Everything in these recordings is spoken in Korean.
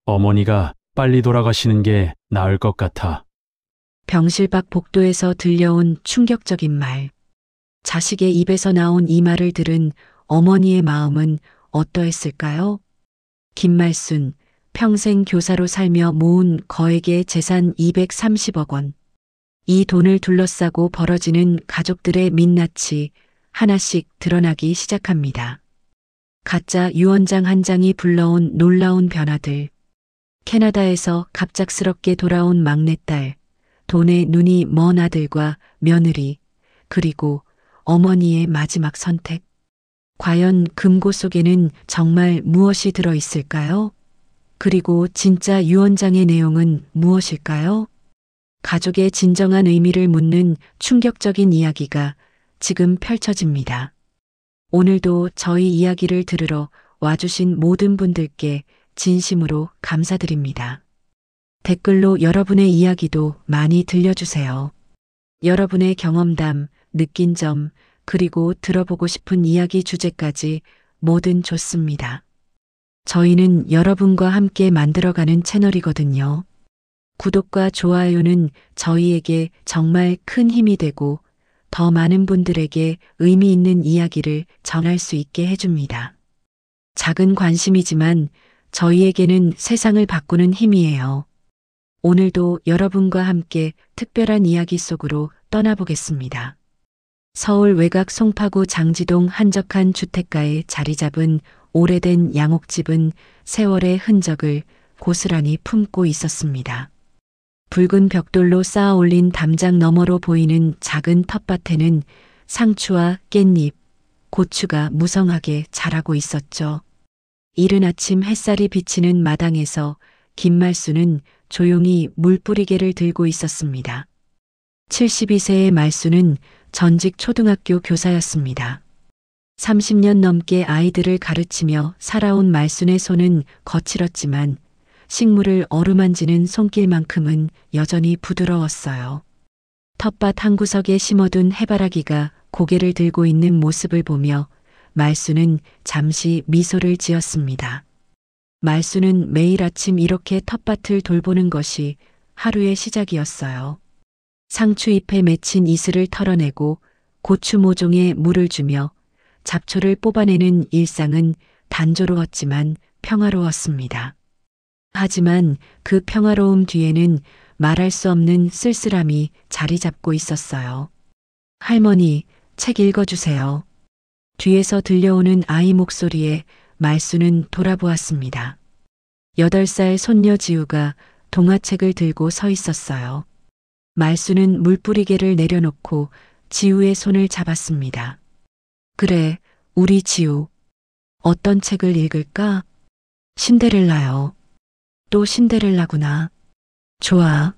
어머니가 빨리 돌아가시는 게 나을 것 같아. 병실 밖 복도에서 들려온 충격적인 말. 자식의 입에서 나온 이 말을 들은 어머니의 마음은 어떠했을까요? 김말순, 평생 교사로 살며 모은 거액의 재산 230억 원. 이 돈을 둘러싸고 벌어지는 가족들의 민낯이 하나씩 드러나기 시작합니다. 가짜 유언장 한 장이 불러온 놀라운 변화들. 캐나다에서 갑작스럽게 돌아온 막내딸, 돈에 눈이 먼 아들과 며느리, 그리고 어머니의 마지막 선택. 과연 금고 속에는 정말 무엇이 들어 있을까요? 그리고 진짜 유언장의 내용은 무엇일까요? 가족의 진정한 의미를 묻는 충격적인 이야기가 지금 펼쳐집니다. 오늘도 저희 이야기를 들으러 와주신 모든 분들께 진심으로 감사드립니다. 댓글로 여러분의 이야기도 많이 들려주세요. 여러분의 경험담, 느낀 점, 그리고 들어보고 싶은 이야기 주제까지 뭐든 좋습니다. 저희는 여러분과 함께 만들어가는 채널이거든요. 구독과 좋아요는 저희에게 정말 큰 힘이 되고 더 많은 분들에게 의미 있는 이야기를 전할 수 있게 해줍니다. 작은 관심이지만 저희에게는 세상을 바꾸는 힘이에요. 오늘도 여러분과 함께 특별한 이야기 속으로 떠나보겠습니다. 서울 외곽 송파구 장지동 한적한 주택가에 자리 잡은 오래된 양옥집은 세월의 흔적을 고스란히 품고 있었습니다. 붉은 벽돌로 쌓아 올린 담장 너머로 보이는 작은 텃밭에는 상추와 깻잎, 고추가 무성하게 자라고 있었죠. 이른 아침 햇살이 비치는 마당에서 김말수는 조용히 물뿌리개를 들고 있었습니다. 72세의 말수는 전직 초등학교 교사였습니다. 30년 넘게 아이들을 가르치며 살아온 말순의 손은 거칠었지만 식물을 어루만지는 손길만큼은 여전히 부드러웠어요. 텃밭 한 구석에 심어둔 해바라기가 고개를 들고 있는 모습을 보며 말수는 잠시 미소를 지었습니다. 말수는 매일 아침 이렇게 텃밭을 돌보는 것이 하루의 시작이었어요. 상추잎에 맺힌 이슬을 털어내고 고추 모종에 물을 주며 잡초를 뽑아내는 일상은 단조로웠지만 평화로웠습니다. 하지만 그 평화로움 뒤에는 말할 수 없는 쓸쓸함이 자리 잡고 있었어요. 할머니, 책 읽어주세요. 뒤에서 들려오는 아이 목소리에 말수는 돌아보았습니다. 8살 손녀 지우가 동화책을 들고 서 있었어요. 말수는 물뿌리개를 내려놓고 지우의 손을 잡았습니다. 그래, 우리 지우. 어떤 책을 읽을까? 신데렐라요. 또 신데렐라구나. 좋아.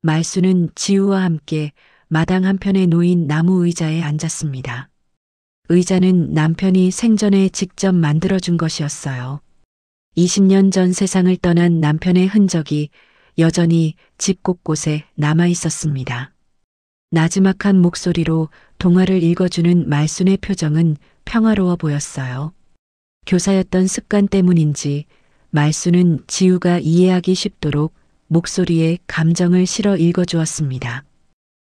말수는 지우와 함께 마당 한편에 놓인 나무 의자에 앉았습니다. 의자는 남편이 생전에 직접 만들어준 것이었어요. 20년 전 세상을 떠난 남편의 흔적이 여전히 집 곳곳에 남아 있었습니다. 나지막한 목소리로 동화를 읽어주는 말순의 표정은 평화로워 보였어요. 교사였던 습관 때문인지 말순은 지우가 이해하기 쉽도록 목소리에 감정을 실어 읽어주었습니다.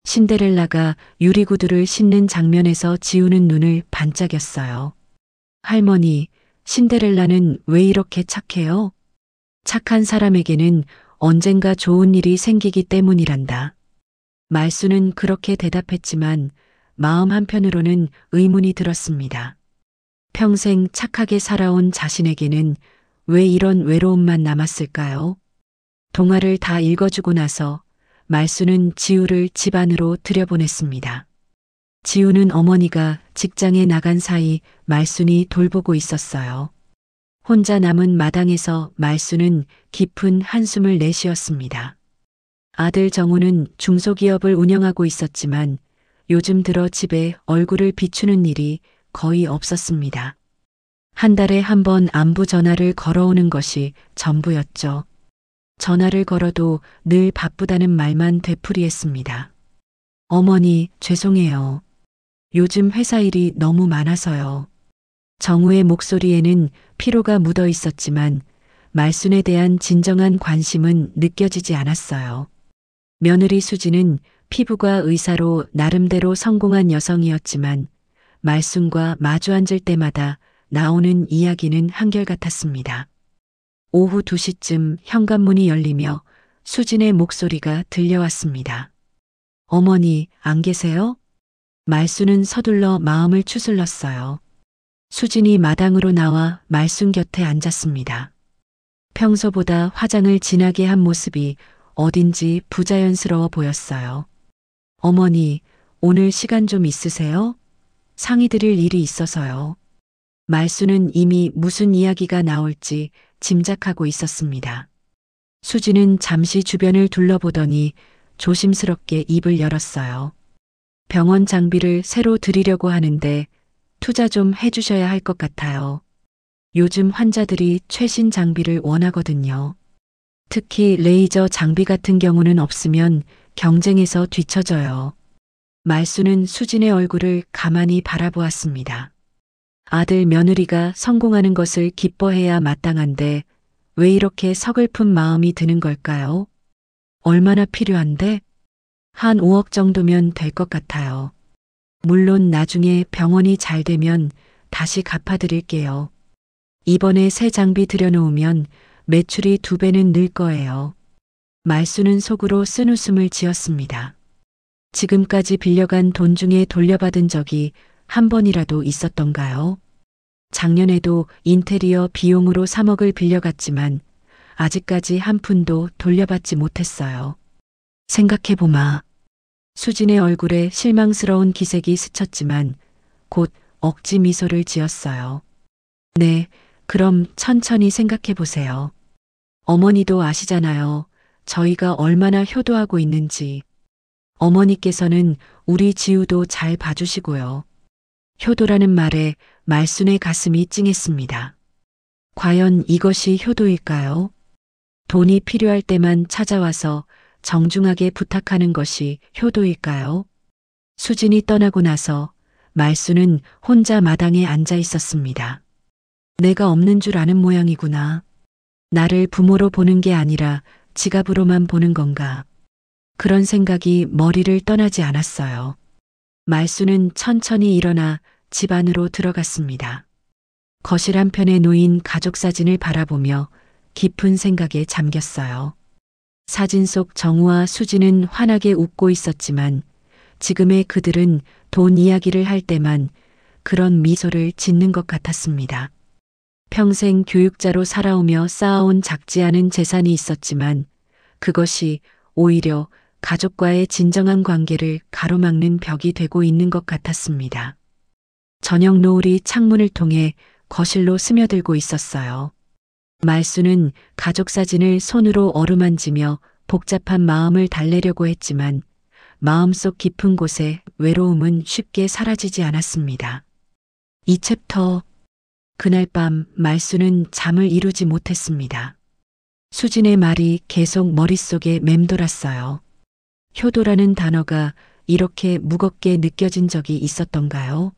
신데렐라가 유리구두를 신는 장면에서 지우는 눈을 반짝였어요. 할머니, 신데렐라는 왜 이렇게 착해요? 착한 사람에게는 언젠가 좋은 일이 생기기 때문이란다. 말수는 그렇게 대답했지만 마음 한편으로는 의문이 들었습니다. 평생 착하게 살아온 자신에게는 왜 이런 외로움만 남았을까요? 동화를 다 읽어주고 나서 말수는 지우를 집 안으로 들여보냈습니다. 지우는 어머니가 직장에 나간 사이 말순이 돌보고 있었어요. 혼자 남은 마당에서 말수는 깊은 한숨을 내쉬었습니다. 아들 정우는 중소기업을 운영하고 있었지만 요즘 들어 집에 얼굴을 비추는 일이 거의 없었습니다. 한 달에 한 번 안부 전화를 걸어오는 것이 전부였죠. 전화를 걸어도 늘 바쁘다는 말만 되풀이했습니다. 어머니, 죄송해요. 요즘 회사 일이 너무 많아서요. 정우의 목소리에는 피로가 묻어 있었지만 말순에 대한 진정한 관심은 느껴지지 않았어요. 며느리 수지는 피부과 의사로 나름대로 성공한 여성이었지만 말순과 마주 앉을 때마다 나오는 이야기는 한결같았습니다. 오후 2시쯤 현관문이 열리며 수진의 목소리가 들려왔습니다. 어머니, 안 계세요? 말순은 서둘러 마음을 추슬렀어요. 수진이 마당으로 나와 말순 곁에 앉았습니다. 평소보다 화장을 진하게 한 모습이 어딘지 부자연스러워 보였어요. 어머니, 오늘 시간 좀 있으세요? 상의 드릴 일이 있어서요. 말순은 이미 무슨 이야기가 나올지 짐작하고 있었습니다. 수지는 잠시 주변을 둘러보더니 조심스럽게 입을 열었어요. 병원 장비를 새로 들이려고 하는데 투자 좀 해주셔야 할 것 같아요. 요즘 환자들이 최신 장비를 원하거든요. 특히 레이저 장비 같은 경우는 없으면 경쟁에서 뒤처져요. 말순은 수진의 얼굴을 가만히 바라보았습니다. 아들 며느리가 성공하는 것을 기뻐해야 마땅한데 왜 이렇게 서글픈 마음이 드는 걸까요? 얼마나 필요한데? 한 5억 정도면 될 것 같아요. 물론 나중에 병원이 잘 되면 다시 갚아드릴게요. 이번에 새 장비 들여놓으면 매출이 2배는 늘 거예요. 말순은 속으로 쓴웃음을 지었습니다. 지금까지 빌려간 돈 중에 돌려받은 적이 한 번이라도 있었던가요? 작년에도 인테리어 비용으로 3억을 빌려갔지만 아직까지 한 푼도 돌려받지 못했어요. 생각해보마. 수진의 얼굴에 실망스러운 기색이 스쳤지만 곧 억지 미소를 지었어요. 네, 그럼 천천히 생각해보세요. 어머니도 아시잖아요. 저희가 얼마나 효도하고 있는지. 어머니께서는 우리 지우도 잘 봐주시고요. 효도라는 말에 말순의 가슴이 찡했습니다. 과연 이것이 효도일까요? 돈이 필요할 때만 찾아와서 정중하게 부탁하는 것이 효도일까요? 수진이 떠나고 나서 말순은 혼자 마당에 앉아 있었습니다. 내가 없는 줄 아는 모양이구나. 나를 부모로 보는 게 아니라 지갑으로만 보는 건가. 그런 생각이 머리를 떠나지 않았어요. 말순은 천천히 일어나 집 안으로 들어갔습니다. 거실 한편에 놓인 가족 사진을 바라보며 깊은 생각에 잠겼어요. 사진 속 정우와 수지는 환하게 웃고 있었지만 지금의 그들은 돈 이야기를 할 때만 그런 미소를 짓는 것 같았습니다. 평생 교육자로 살아오며 쌓아온 작지 않은 재산이 있었지만 그것이 오히려 가족과의 진정한 관계를 가로막는 벽이 되고 있는 것 같았습니다. 저녁 노을이 창문을 통해 거실로 스며들고 있었어요. 말순은 가족 사진을 손으로 어루만지며 복잡한 마음을 달래려고 했지만 마음속 깊은 곳에 외로움은 쉽게 사라지지 않았습니다. 이 챕터. 그날 밤 말순은 잠을 이루지 못했습니다. 수진의 말이 계속 머릿속에 맴돌았어요. 효도라는 단어가 이렇게 무겁게 느껴진 적이 있었던가요?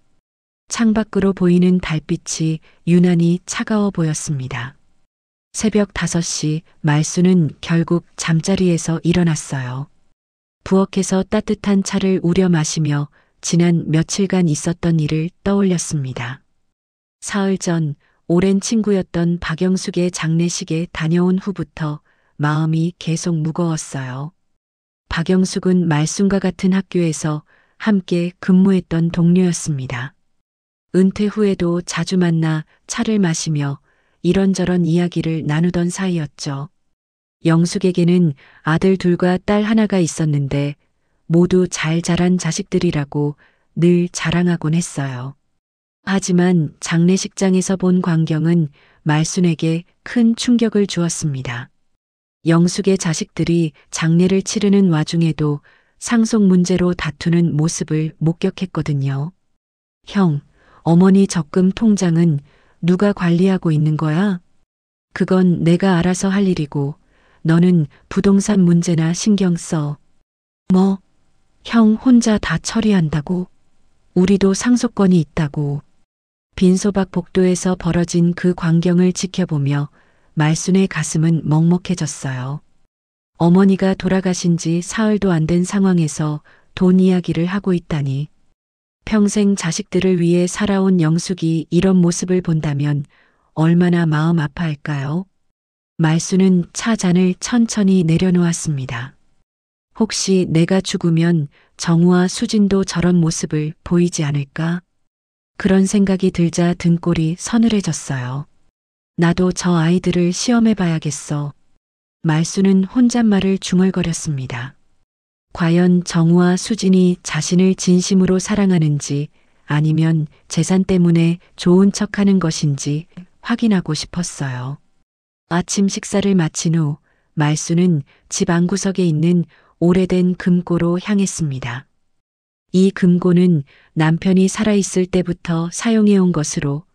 창밖으로 보이는 달빛이 유난히 차가워 보였습니다. 새벽 5시 말순은 결국 잠자리에서 일어났어요. 부엌에서 따뜻한 차를 우려 마시며 지난 며칠간 있었던 일을 떠올렸습니다. 사흘 전 오랜 친구였던 박영숙의 장례식에 다녀온 후부터 마음이 계속 무거웠어요. 박영숙은 말순과 같은 학교에서 함께 근무했던 동료였습니다. 은퇴 후에도 자주 만나 차를 마시며 이런저런 이야기를 나누던 사이였죠. 영숙에게는 아들 둘과 딸 하나가 있었는데 모두 잘 자란 자식들이라고 늘 자랑하곤 했어요. 하지만 장례식장에서 본 광경은 말순에게 큰 충격을 주었습니다. 영숙의 자식들이 장례를 치르는 와중에도 상속 문제로 다투는 모습을 목격했거든요. 형, 어머니 적금 통장은 누가 관리하고 있는 거야? 그건 내가 알아서 할 일이고 너는 부동산 문제나 신경 써. 뭐? 형 혼자 다 처리한다고? 우리도 상속권이 있다고. 빈소박 복도에서 벌어진 그 광경을 지켜보며 말순의 가슴은 먹먹해졌어요. 어머니가 돌아가신 지 사흘도 안 된 상황에서 돈 이야기를 하고 있다니. 평생 자식들을 위해 살아온 영숙이 이런 모습을 본다면 얼마나 마음 아파할까요? 말순은 차 잔을 천천히 내려놓았습니다. 혹시 내가 죽으면 정우와 수진도 저런 모습을 보이지 않을까? 그런 생각이 들자 등골이 서늘해졌어요. 나도 저 아이들을 시험해 봐야겠어. 말순은 혼잣말을 중얼거렸습니다. 과연 정우와 수진이 자신을 진심으로 사랑하는지 아니면 재산 때문에 좋은 척하는 것인지 확인하고 싶었어요. 아침 식사를 마친 후 말순은 집 안구석에 있는 오래된 금고로 향했습니다. 이 금고는 남편이 살아있을 때부터 사용해온 것으로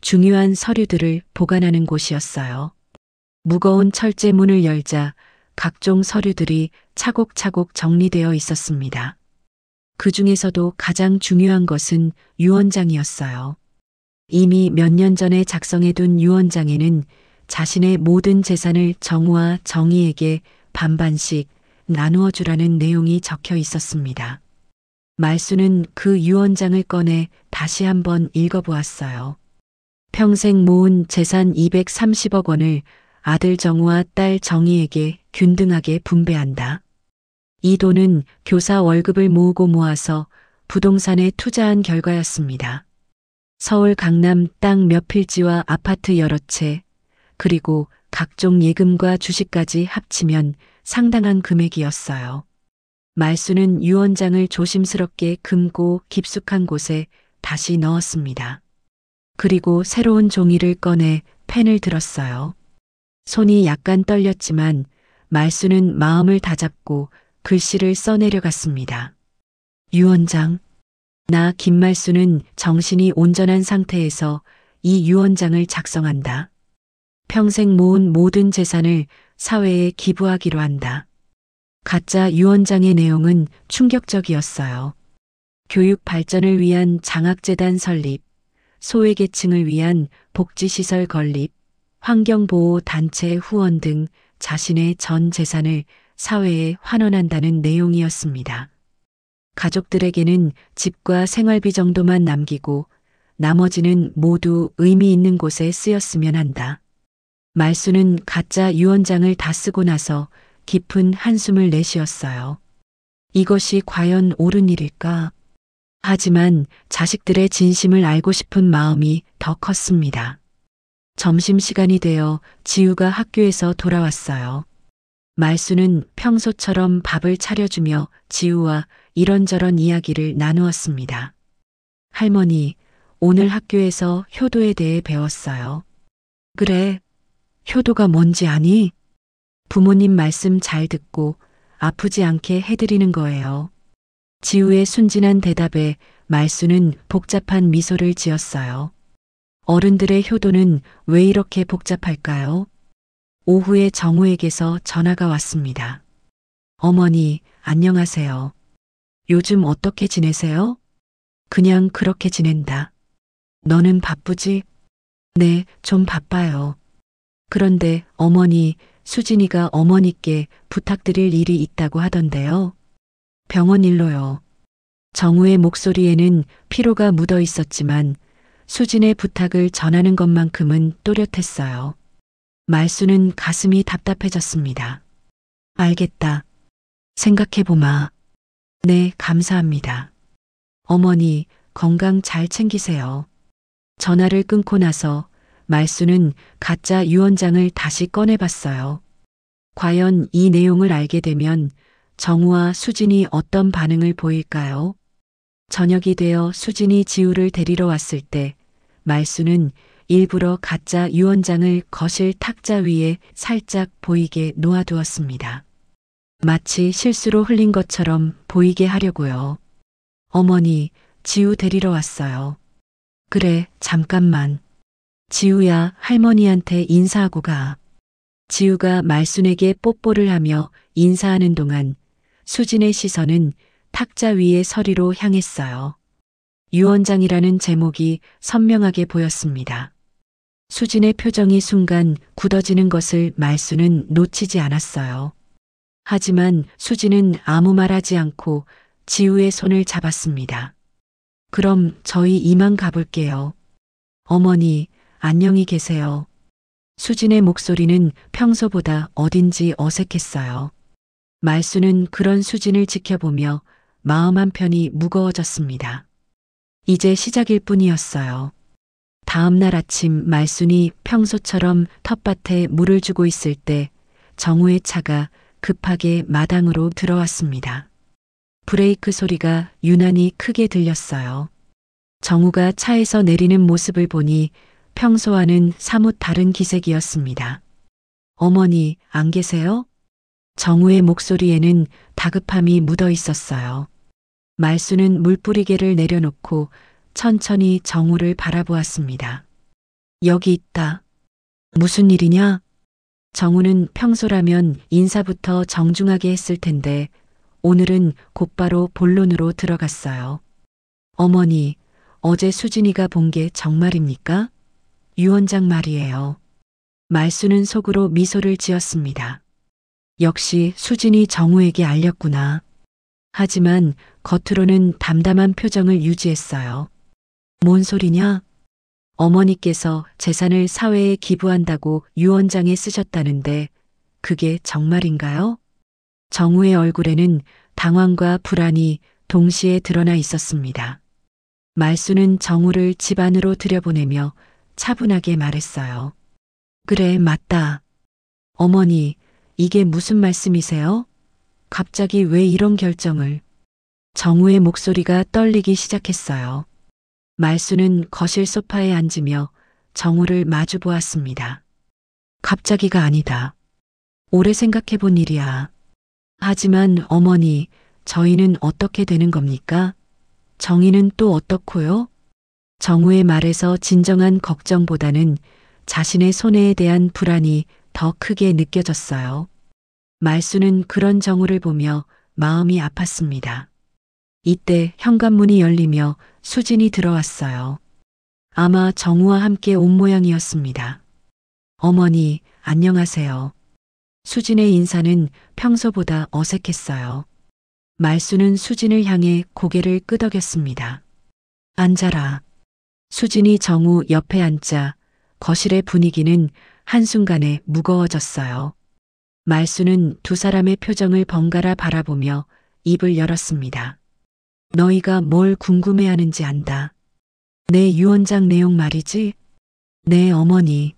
중요한 서류들을 보관하는 곳이었어요. 무거운 철제 문을 열자 각종 서류들이 차곡차곡 정리되어 있었습니다. 그 중에서도 가장 중요한 것은 유언장이었어요. 이미 몇 년 전에 작성해둔 유언장에는 자신의 모든 재산을 정우와 정희에게 반반씩 나누어 주라는 내용이 적혀 있었습니다. 말순은 그 유언장을 꺼내 다시 한번 읽어보았어요. 평생 모은 재산 230억 원을 아들 정우와 딸 정희에게 균등하게 분배한다. 이 돈은 교사 월급을 모아서 부동산에 투자한 결과였습니다. 서울 강남 땅 몇 필지와 아파트 여러 채, 그리고 각종 예금과 주식까지 합치면 상당한 금액이었어요. 말순은 유언장을 조심스럽게 금고 깊숙한 곳에 다시 넣었습니다. 그리고 새로운 종이를 꺼내 펜을 들었어요. 손이 약간 떨렸지만 말순은 마음을 다잡고 글씨를 써내려갔습니다. 유언장. 나 김말순은 정신이 온전한 상태에서 이 유언장을 작성한다. 평생 모은 모든 재산을 사회에 기부하기로 한다. 가짜 유언장의 내용은 충격적이었어요. 교육 발전을 위한 장학재단 설립, 소외계층을 위한 복지시설 건립, 환경보호 단체 후원 등 자신의 전 재산을 사회에 환원한다는 내용이었습니다. 가족들에게는 집과 생활비 정도만 남기고 나머지는 모두 의미 있는 곳에 쓰였으면 한다. 말순은 가짜 유언장을 다 쓰고 나서 깊은 한숨을 내쉬었어요. 이것이 과연 옳은 일일까? 하지만 자식들의 진심을 알고 싶은 마음이 더 컸습니다. 점심시간이 되어 지우가 학교에서 돌아왔어요. 말순은 평소처럼 밥을 차려주며 지우와 이런저런 이야기를 나누었습니다. 할머니, 오늘 학교에서 효도에 대해 배웠어요. 그래, 효도가 뭔지 아니? 부모님 말씀 잘 듣고 아프지 않게 해드리는 거예요. 지우의 순진한 대답에 말순은 복잡한 미소를 지었어요. 어른들의 효도는 왜 이렇게 복잡할까요? 오후에 정우에게서 전화가 왔습니다. 어머니, 안녕하세요. 요즘 어떻게 지내세요? 그냥 그렇게 지낸다. 너는 바쁘지? 네, 좀 바빠요. 그런데 어머니, 수진이가 어머니께 부탁드릴 일이 있다고 하던데요. 병원 일로요. 정우의 목소리에는 피로가 묻어 있었지만 수진의 부탁을 전하는 것만큼은 또렷했어요. 말수는 가슴이 답답해졌습니다. 알겠다. 생각해보마. 네, 감사합니다. 어머니, 건강 잘 챙기세요. 전화를 끊고 나서 말수는 가짜 유언장을 다시 꺼내봤어요. 과연 이 내용을 알게 되면 정우와 수진이 어떤 반응을 보일까요? 저녁이 되어 수진이 지우를 데리러 왔을 때 말수는 일부러 가짜 유언장을 거실 탁자 위에 살짝 보이게 놓아두었습니다. 마치 실수로 흘린 것처럼 보이게 하려고요. 어머니, 지우 데리러 왔어요. 그래, 잠깐만. 지우야, 할머니한테 인사하고 가. 지우가 말순에게 뽀뽀를 하며 인사하는 동안 수진의 시선은 탁자 위의 서리로 향했어요. 유언장이라는 제목이 선명하게 보였습니다. 수진의 표정이 순간 굳어지는 것을 말수는 놓치지 않았어요. 하지만 수진은 아무 말하지 않고 지우의 손을 잡았습니다. 그럼 저희 이만 가볼게요. 어머니, 안녕히 계세요. 수진의 목소리는 평소보다 어딘지 어색했어요. 말수는 그런 수진을 지켜보며 마음 한편이 무거워졌습니다. 이제 시작일 뿐이었어요. 다음 날 아침 말순이 평소처럼 텃밭에 물을 주고 있을 때 정우의 차가 급하게 마당으로 들어왔습니다. 브레이크 소리가 유난히 크게 들렸어요. 정우가 차에서 내리는 모습을 보니 평소와는 사뭇 다른 기색이었습니다. 어머니, 안 계세요? 정우의 목소리에는 다급함이 묻어 있었어요. 말수는 물뿌리개를 내려놓고 천천히 정우를 바라보았습니다. 여기 있다. 무슨 일이냐? 정우는 평소라면 인사부터 정중하게 했을 텐데 오늘은 곧바로 본론으로 들어갔어요. 어머니, 어제 수진이가 본 게 정말입니까? 유 원장 말이에요. 말수는 속으로 미소를 지었습니다. 역시 수진이 정우에게 알렸구나. 하지만 겉으로는 담담한 표정을 유지했어요. 뭔 소리냐? 어머니께서 재산을 사회에 기부한다고 유 원장에 쓰셨다는데 그게 정말인가요? 정우의 얼굴에는 당황과 불안이 동시에 드러나 있었습니다. 말수는 정우를 집 안으로 들여보내며 차분하게 말했어요. 그래, 맞다. 어머니, 이게 무슨 말씀이세요? 갑자기 왜 이런 결정을? 정우의 목소리가 떨리기 시작했어요. 말수는 거실 소파에 앉으며 정우를 마주 보았습니다. 갑자기가 아니다. 오래 생각해 본 일이야. 하지만 어머니, 저희는 어떻게 되는 겁니까? 정희는 또 어떻고요? 정우의 말에서 진정한 걱정보다는 자신의 손해에 대한 불안이 더 크게 느껴졌어요. 말수는 그런 정우를 보며 마음이 아팠습니다. 이때 현관문이 열리며 수진이 들어왔어요. 아마 정우와 함께 온 모양이었습니다. 어머니, 안녕하세요. 수진의 인사는 평소보다 어색했어요. 말수는 수진을 향해 고개를 끄덕였습니다. 앉아라. 수진이 정우 옆에 앉자 거실의 분위기는 한순간에 무거워졌어요. 말수는 두 사람의 표정을 번갈아 바라보며 입을 열었습니다. 너희가 뭘 궁금해하는지 안다. 내 유언장 내용 말이지? 네, 어머니.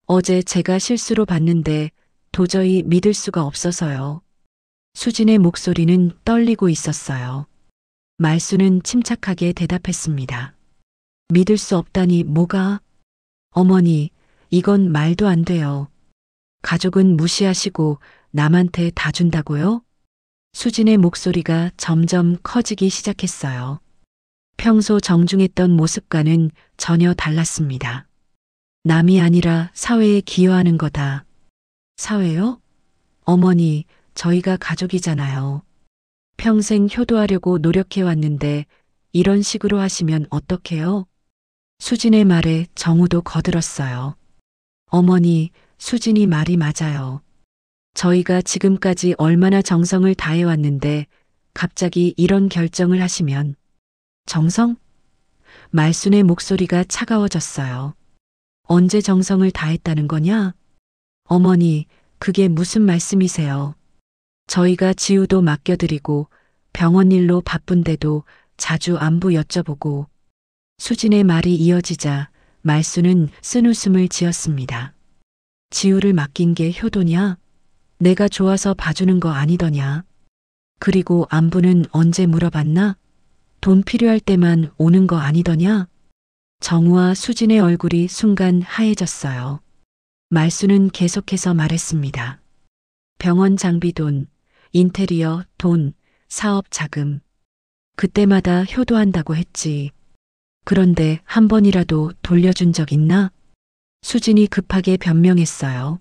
어제 제가 실수로 봤는데 도저히 믿을 수가 없어서요. 수진의 목소리는 떨리고 있었어요. 말수는 침착하게 대답했습니다. 믿을 수 없다니 뭐가? 어머니, 이건 말도 안 돼요. 가족은 무시하시고 남한테 다 준다고요? 수진의 목소리가 점점 커지기 시작했어요. 평소 정중했던 모습과는 전혀 달랐습니다. 남이 아니라 사회에 기여하는 거다. 사회요? 어머니, 저희가 가족이잖아요. 평생 효도하려고 노력해왔는데 이런 식으로 하시면 어떡해요? 수진의 말에 정우도 거들었어요. 어머니, 수진이 말이 맞아요. 저희가 지금까지 얼마나 정성을 다해왔는데 갑자기 이런 결정을 하시면. 정성? 말순의 목소리가 차가워졌어요. 언제 정성을 다했다는 거냐? 어머니, 그게 무슨 말씀이세요? 저희가 지우도 맡겨드리고 병원 일로 바쁜데도 자주 안부 여쭤보고. 수진의 말이 이어지자 말수는 쓴웃음을 지었습니다. 지우를 맡긴 게 효도냐? 내가 좋아서 봐주는 거 아니더냐? 그리고 안부는 언제 물어봤나? 돈 필요할 때만 오는 거 아니더냐? 정우와 수진의 얼굴이 순간 하얘졌어요. 말수는 계속해서 말했습니다. 병원 장비 돈, 인테리어 돈, 사업 자금. 그때마다 효도한다고 했지. 그런데 한 번이라도 돌려준 적 있나? 수진이 급하게 변명했어요.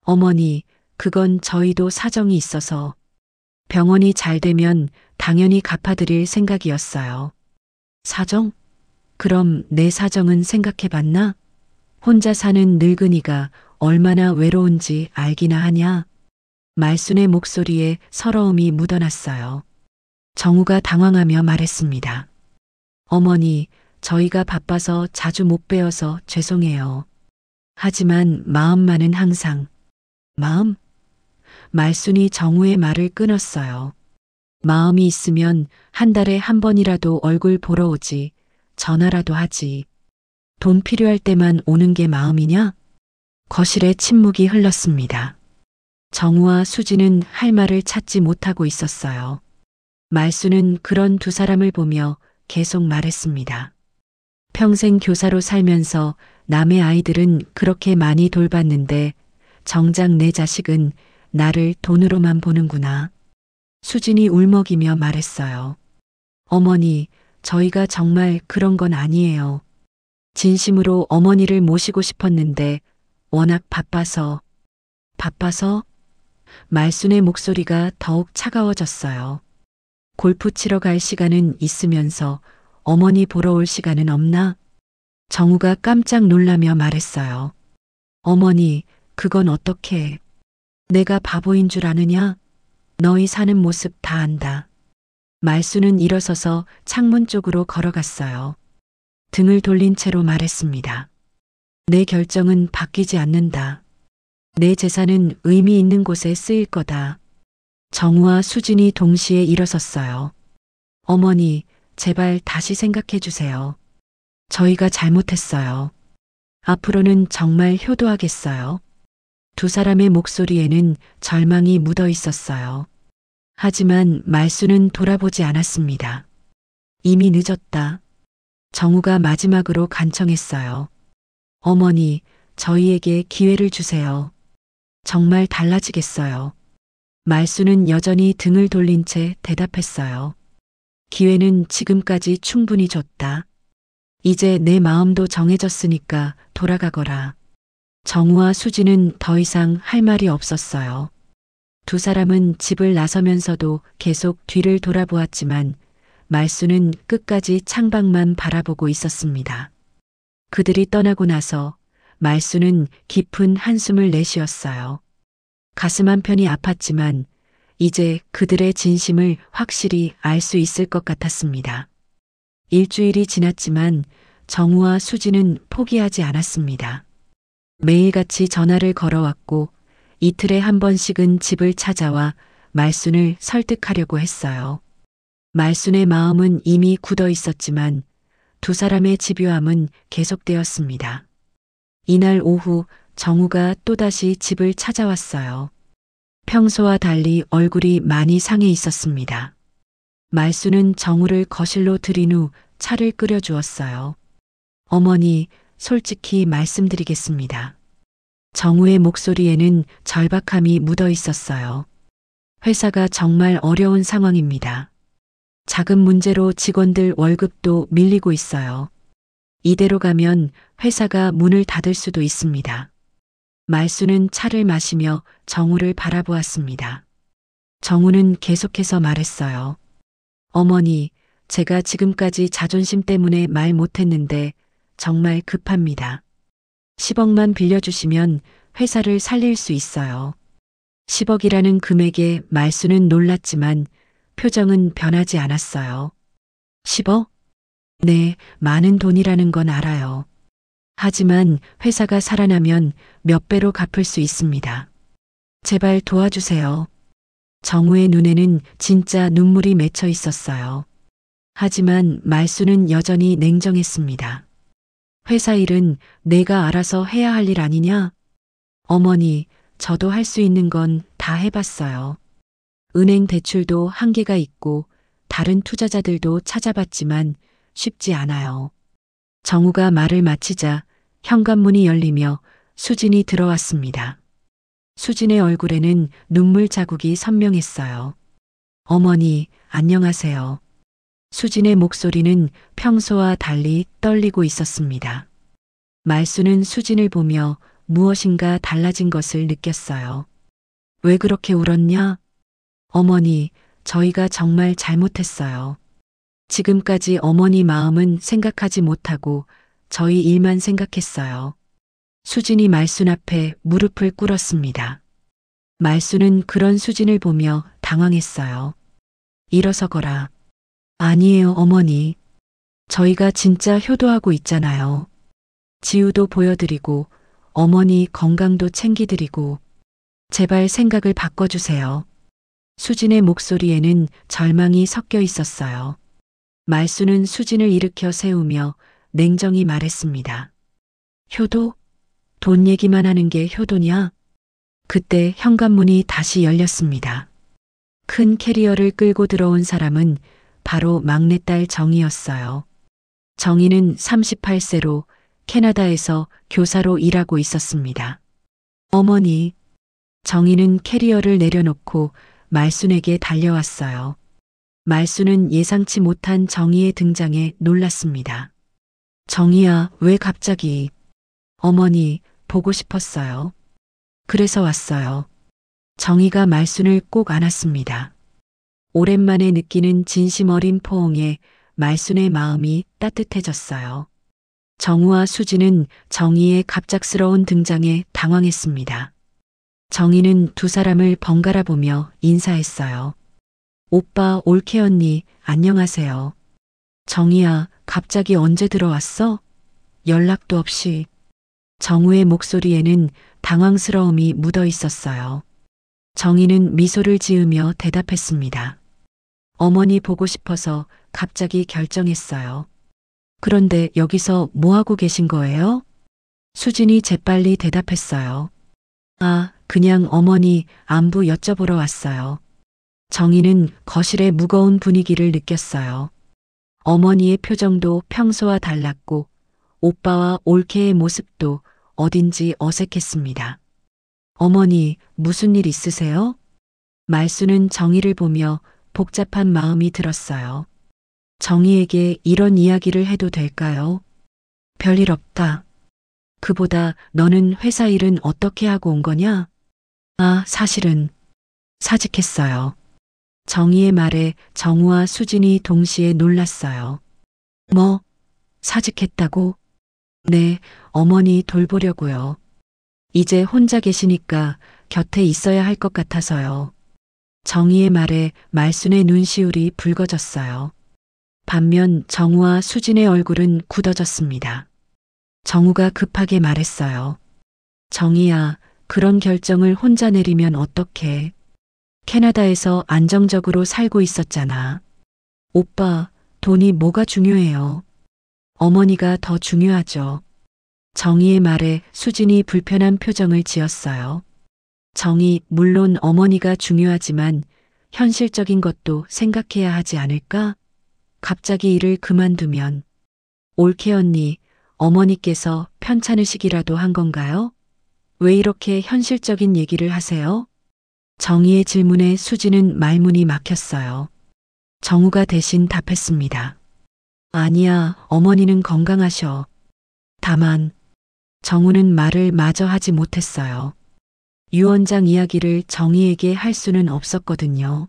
어머니, 그건 저희도 사정이 있어서. 병원이 잘 되면 당연히 갚아드릴 생각이었어요. 사정? 그럼 내 사정은 생각해 봤나? 혼자 사는 늙은이가 얼마나 외로운지 알기나 하냐? 말순의 목소리에 서러움이 묻어났어요. 정우가 당황하며 말했습니다. 어머니, 저희가 바빠서 자주 못 뵈어서 죄송해요. 하지만 마음만은 항상. 마음? 말순이 정우의 말을 끊었어요. 마음이 있으면 한 달에 한 번이라도 얼굴 보러 오지, 전화라도 하지. 돈 필요할 때만 오는 게 마음이냐? 거실에 침묵이 흘렀습니다. 정우와 수지는 할 말을 찾지 못하고 있었어요. 말순은 그런 두 사람을 보며 계속 말했습니다. 평생 교사로 살면서 남의 아이들은 그렇게 많이 돌봤는데 정작 내 자식은 나를 돈으로만 보는구나. 수진이 울먹이며 말했어요. 어머니, 저희가 정말 그런 건 아니에요. 진심으로 어머니를 모시고 싶었는데 워낙 바빠서. 말순의 목소리가 더욱 차가워졌어요. 골프 치러 갈 시간은 있으면서 어머니 보러 올 시간은 없나? 정우가 깜짝 놀라며 말했어요. 어머니, 그건 어떻게? 내가 바보인 줄 아느냐? 너희 사는 모습 다 안다. 말순은 일어서서 창문 쪽으로 걸어갔어요. 등을 돌린 채로 말했습니다. 내 결정은 바뀌지 않는다. 내 재산은 의미 있는 곳에 쓰일 거다. 정우와 수진이 동시에 일어섰어요. 어머니, 제발 다시 생각해 주세요. 저희가 잘못했어요. 앞으로는 정말 효도하겠어요. 두 사람의 목소리에는 절망이 묻어 있었어요. 하지만 말순은 돌아보지 않았습니다. 이미 늦었다. 정우가 마지막으로 간청했어요. 어머니, 저희에게 기회를 주세요. 정말 달라지겠어요. 말순은 여전히 등을 돌린 채 대답했어요. 기회는 지금까지 충분히 줬다. 이제 내 마음도 정해졌으니까 돌아가거라. 정우와 수지는 더 이상 할 말이 없었어요. 두 사람은 집을 나서면서도 계속 뒤를 돌아보았지만 말순은 끝까지 창밖만 바라보고 있었습니다. 그들이 떠나고 나서 말순은 깊은 한숨을 내쉬었어요. 가슴 한편이 아팠지만 이제 그들의 진심을 확실히 알 수 있을 것 같았습니다. 일주일이 지났지만 정우와 수지는 포기하지 않았습니다. 매일같이 전화를 걸어왔고 이틀에 한 번씩은 집을 찾아와 말순을 설득하려고 했어요. 말순의 마음은 이미 굳어 있었지만 두 사람의 집요함은 계속되었습니다. 이날 오후 정우가 또다시 집을 찾아왔어요. 평소와 달리 얼굴이 많이 상해 있었습니다. 말순은 정우를 거실로 들인 후 차를 끓여 주었어요. 어머니, 솔직히 말씀드리겠습니다. 정우의 목소리에는 절박함이 묻어 있었어요. 회사가 정말 어려운 상황입니다. 자금 문제로 직원들 월급도 밀리고 있어요. 이대로 가면 회사가 문을 닫을 수도 있습니다. 말순은 차를 마시며 정우를 바라보았습니다. 정우는 계속해서 말했어요. 어머니, 제가 지금까지 자존심 때문에 말 못했는데 정말 급합니다. 10억만 빌려주시면 회사를 살릴 수 있어요. 10억이라는 금액에 말순은 놀랐지만 표정은 변하지 않았어요. 10억? 네, 많은 돈이라는 건 알아요. 하지만 회사가 살아나면 몇 배로 갚을 수 있습니다. 제발 도와주세요. 정우의 눈에는 진짜 눈물이 맺혀 있었어요. 하지만 말순은 여전히 냉정했습니다. 회사 일은 내가 알아서 해야 할 일 아니냐? 어머니, 저도 할 수 있는 건 다 해봤어요. 은행 대출도 한계가 있고 다른 투자자들도 찾아봤지만 쉽지 않아요. 정우가 말을 마치자 현관문이 열리며 수진이 들어왔습니다. 수진의 얼굴에는 눈물 자국이 선명했어요. 어머니, 안녕하세요. 수진의 목소리는 평소와 달리 떨리고 있었습니다. 말순은 수진을 보며 무엇인가 달라진 것을 느꼈어요. 왜 그렇게 울었냐? 어머니, 저희가 정말 잘못했어요. 지금까지 어머니 마음은 생각하지 못하고 저희 일만 생각했어요. 수진이 말순 앞에 무릎을 꿇었습니다. 말순은 그런 수진을 보며 당황했어요. 일어서거라. 아니에요, 어머니. 저희가 진짜 효도하고 있잖아요. 지우도 보여드리고 어머니 건강도 챙기드리고 제발 생각을 바꿔주세요. 수진의 목소리에는 절망이 섞여 있었어요. 말순은 수진을 일으켜 세우며 냉정히 말했습니다. 효도? 돈 얘기만 하는 게 효도냐? 그때 현관문이 다시 열렸습니다. 큰 캐리어를 끌고 들어온 사람은 바로 막내딸 정희였어요. 정희는 38세로 캐나다에서 교사로 일하고 있었습니다. 어머니, 정희는 캐리어를 내려놓고 말순에게 달려왔어요. 말순은 예상치 못한 정희의 등장에 놀랐습니다. 정희야, 왜 갑자기? 어머니, 보고 싶었어요. 그래서 왔어요. 정희가 말순을 꼭 안았습니다. 오랜만에 느끼는 진심 어린 포옹에 말순의 마음이 따뜻해졌어요. 정우와 수지는 정희의 갑작스러운 등장에 당황했습니다. 정희는 두 사람을 번갈아 보며 인사했어요. 오빠, 올케 언니, 안녕하세요. 정희야, 갑자기 언제 들어왔어? 연락도 없이. 정우의 목소리에는 당황스러움이 묻어 있었어요. 정희는 미소를 지으며 대답했습니다. 어머니 보고 싶어서 갑자기 결정했어요. 그런데 여기서 뭐 하고 계신 거예요? 수진이 재빨리 대답했어요. 아, 그냥 어머니 안부 여쭤보러 왔어요. 정희는 거실의 무거운 분위기를 느꼈어요. 어머니의 표정도 평소와 달랐고 오빠와 올케의 모습도 어딘지 어색했습니다. 어머니, 무슨 일 있으세요? 말순은 정희를 보며 복잡한 마음이 들었어요. 정희에게 이런 이야기를 해도 될까요? 별일 없다. 그보다 너는 회사 일은 어떻게 하고 온 거냐? 아, 사실은 사직했어요. 정희의 말에 정우와 수진이 동시에 놀랐어요. 뭐? 사직했다고? 네, 어머니 돌보려고요. 이제 혼자 계시니까 곁에 있어야 할 것 같아서요. 정희의 말에 말순의 눈시울이 붉어졌어요. 반면 정우와 수진의 얼굴은 굳어졌습니다. 정우가 급하게 말했어요. 정희야, 그런 결정을 혼자 내리면 어떡해. 캐나다에서 안정적으로 살고 있었잖아. 오빠, 돈이 뭐가 중요해요. 어머니가 더 중요하죠. 정희의 말에 수진이 불편한 표정을 지었어요. 정희, 물론 어머니가 중요하지만 현실적인 것도 생각해야 하지 않을까? 갑자기 일을 그만두면. 올케 언니, 어머니께서 편찮으시기라도 한 건가요? 왜 이렇게 현실적인 얘기를 하세요? 정희의 질문에 수진은 말문이 막혔어요. 정우가 대신 답했습니다. 아니야, 어머니는 건강하셔. 다만, 정우는 말을 마저 하지 못했어요. 유 원장 이야기를 정희에게 할 수는 없었거든요.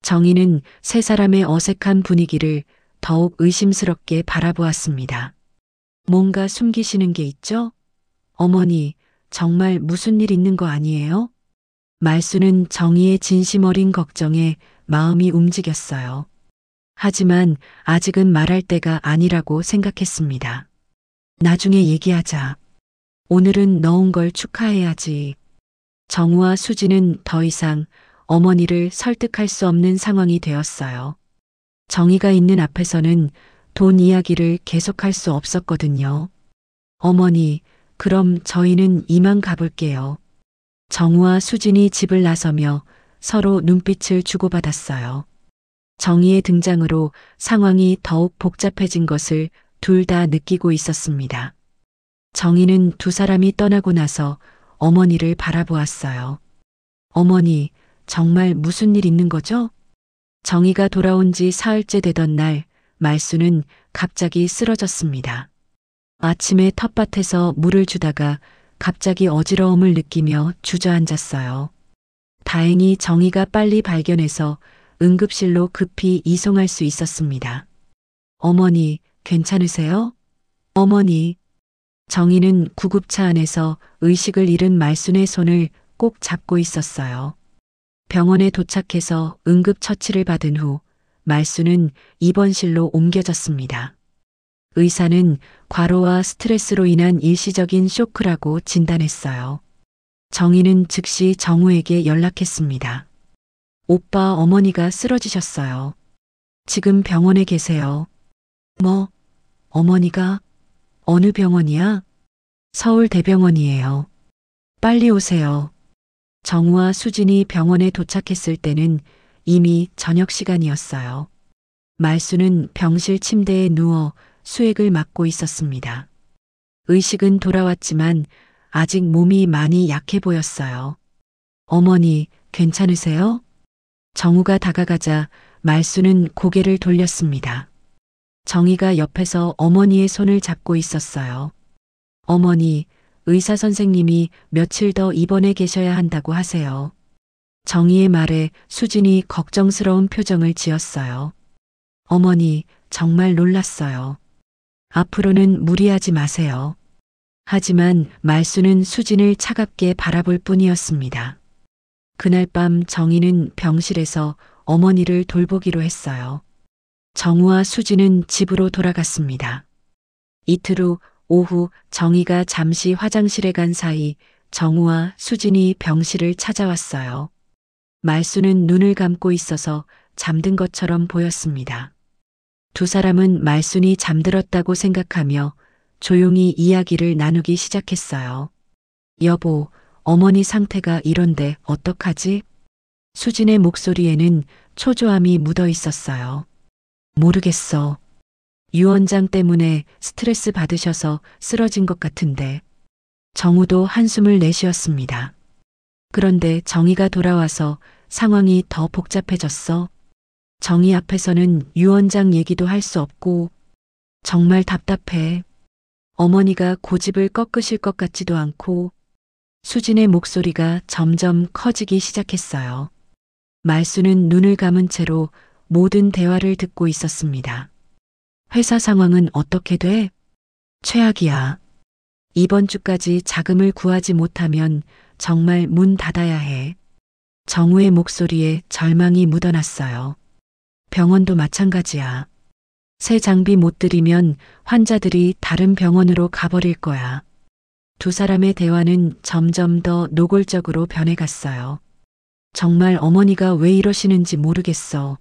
정희는 세 사람의 어색한 분위기를 더욱 의심스럽게 바라보았습니다. 뭔가 숨기시는 게 있죠? 어머니, 정말 무슨 일 있는 거 아니에요? 말수는 정희의 진심 어린 걱정에 마음이 움직였어요. 하지만 아직은 말할 때가 아니라고 생각했습니다. 나중에 얘기하자. 오늘은 넣은 걸 축하해야지. 정우와 수지는 더 이상 어머니를 설득할 수 없는 상황이 되었어요. 정희가 있는 앞에서는 돈 이야기를 계속할 수 없었거든요. 어머니, 그럼 저희는 이만 가볼게요. 정우와 수진이 집을 나서며 서로 눈빛을 주고받았어요. 정희의 등장으로 상황이 더욱 복잡해진 것을 둘 다 느끼고 있었습니다. 정희는 두 사람이 떠나고 나서 어머니를 바라보았어요. 어머니, 정말 무슨 일 있는 거죠? 정희가 돌아온 지 사흘째 되던 날, 말수는 갑자기 쓰러졌습니다. 아침에 텃밭에서 물을 주다가 갑자기 어지러움을 느끼며 주저앉았어요. 다행히 정희가 빨리 발견해서 응급실로 급히 이송할 수 있었습니다. 어머니, 괜찮으세요? 어머니. 정희는 구급차 안에서 의식을 잃은 말순의 손을 꼭 잡고 있었어요. 병원에 도착해서 응급처치를 받은 후 말순은 입원실로 옮겨졌습니다. 의사는 과로와 스트레스로 인한 일시적인 쇼크라고 진단했어요. 정희는 즉시 정우에게 연락했습니다. 오빠 어머니가 쓰러지셨어요. 지금 병원에 계세요. 뭐? 어머니가? 어느 병원이야? 서울대병원이에요. 빨리 오세요. 정우와 수진이 병원에 도착했을 때는 이미 저녁 시간이었어요. 말수는 병실 침대에 누워 수액을 맞고 있었습니다. 의식은 돌아왔지만 아직 몸이 많이 약해 보였어요. 어머니, 괜찮으세요? 정우가 다가가자 말수는 고개를 돌렸습니다. 정희가 옆에서 어머니의 손을 잡고 있었어요. 어머니, 의사 선생님이 며칠 더 입원해 계셔야 한다고 하세요. 정희의 말에 수진이 걱정스러운 표정을 지었어요. 어머니, 정말 놀랐어요. 앞으로는 무리하지 마세요. 하지만 말수는 수진을 차갑게 바라볼 뿐이었습니다. 그날 밤 정희는 병실에서 어머니를 돌보기로 했어요. 정우와 수진은 집으로 돌아갔습니다. 이틀 후 오후 정희가 잠시 화장실에 간 사이 정우와 수진이 병실을 찾아왔어요. 말수는 눈을 감고 있어서 잠든 것처럼 보였습니다. 두 사람은 말순이 잠들었다고 생각하며 조용히 이야기를 나누기 시작했어요. 여보, 어머니 상태가 이런데 어떡하지? 수진의 목소리에는 초조함이 묻어 있었어요. 모르겠어. 유원장 때문에 스트레스 받으셔서 쓰러진 것 같은데. 정우도 한숨을 내쉬었습니다. 그런데 정희가 돌아와서 상황이 더 복잡해졌어. 정희 앞에서는 유원장 얘기도 할 수 없고 정말 답답해. 어머니가 고집을 꺾으실 것 같지도 않고. 수진의 목소리가 점점 커지기 시작했어요. 말수는 눈을 감은 채로 모든 대화를 듣고 있었습니다. 회사 상황은 어떻게 돼? 최악이야. 이번 주까지 자금을 구하지 못하면 정말 문 닫아야 해. 정우의 목소리에 절망이 묻어났어요. 병원도 마찬가지야. 새 장비 못 들이면 환자들이 다른 병원으로 가버릴 거야. 두 사람의 대화는 점점 더 노골적으로 변해갔어요. 정말 어머니가 왜 이러시는지 모르겠어.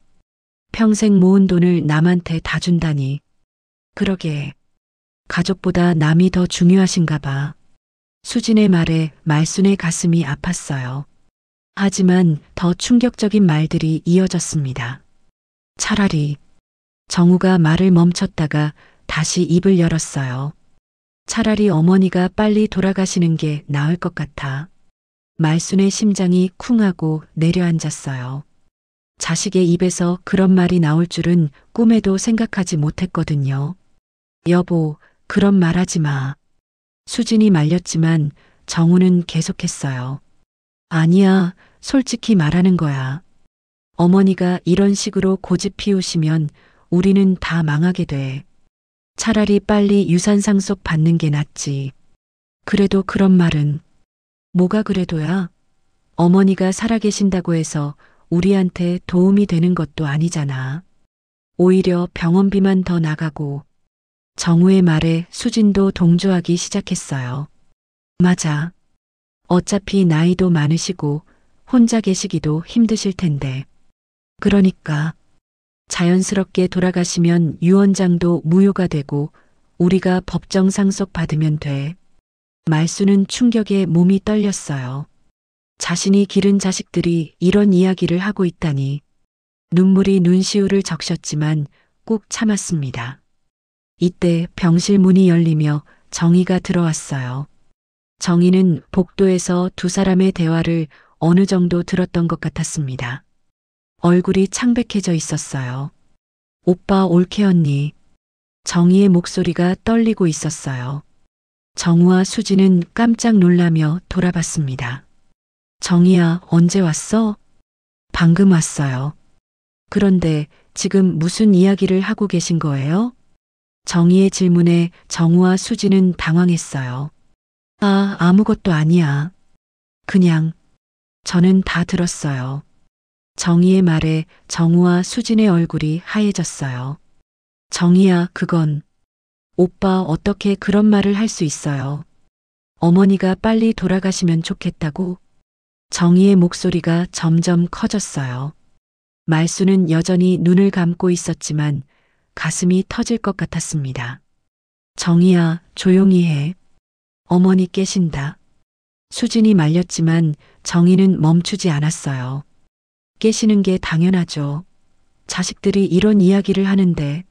평생 모은 돈을 남한테 다 준다니. 그러게. 가족보다 남이 더 중요하신가 봐. 수진의 말에 말순의 가슴이 아팠어요. 하지만 더 충격적인 말들이 이어졌습니다. 차라리. 정우가 말을 멈췄다가 다시 입을 열었어요. 차라리 어머니가 빨리 돌아가시는 게 나을 것 같아. 말순의 심장이 쿵하고 내려앉았어요. 자식의 입에서 그런 말이 나올 줄은 꿈에도 생각하지 못했거든요. 여보, 그런 말 하지 마. 수진이 말렸지만 정우는 계속했어요. 아니야, 솔직히 말하는 거야. 어머니가 이런 식으로 고집 피우시면 우리는 다 망하게 돼. 차라리 빨리 유산 상속 받는 게 낫지. 그래도 그런 말은. 뭐가 그래도야? 어머니가 살아계신다고 해서 우리한테 도움이 되는 것도 아니잖아. 오히려 병원비만 더 나가고. 정우의 말에 수진도 동조하기 시작했어요. 맞아. 어차피 나이도 많으시고 혼자 계시기도 힘드실 텐데. 그러니까 자연스럽게 돌아가시면 유언장도 무효가 되고 우리가 법정 상속 받으면 돼. 말수는 충격에 몸이 떨렸어요. 자신이 기른 자식들이 이런 이야기를 하고 있다니. 눈물이 눈시울을 적셨지만 꾹 참았습니다. 이때 병실 문이 열리며 정희가 들어왔어요. 정희는 복도에서 두 사람의 대화를 어느 정도 들었던 것 같았습니다. 얼굴이 창백해져 있었어요. 오빠 올케 언니. 정희의 목소리가 떨리고 있었어요. 정우와 수진은 깜짝 놀라며 돌아봤습니다. 정희야, 언제 왔어? 방금 왔어요. 그런데 지금 무슨 이야기를 하고 계신 거예요? 정희의 질문에 정우와 수지는 당황했어요. 아무것도 아니야. 그냥 저는 다 들었어요. 정희의 말에 정우와 수진의 얼굴이 하얘졌어요. 정희야, 그건 오빠 어떻게 그런 말을 할 수 있어요. 어머니가 빨리 돌아가시면 좋겠다고. 정희의 목소리가 점점 커졌어요. 말수는 여전히 눈을 감고 있었지만 가슴이 터질 것 같았습니다. 정희야, 조용히 해. 어머니 깨신다. 수진이 말렸지만 정희는 멈추지 않았어요. 깨시는 게 당연하죠. 자식들이 이런 이야기를 하는데.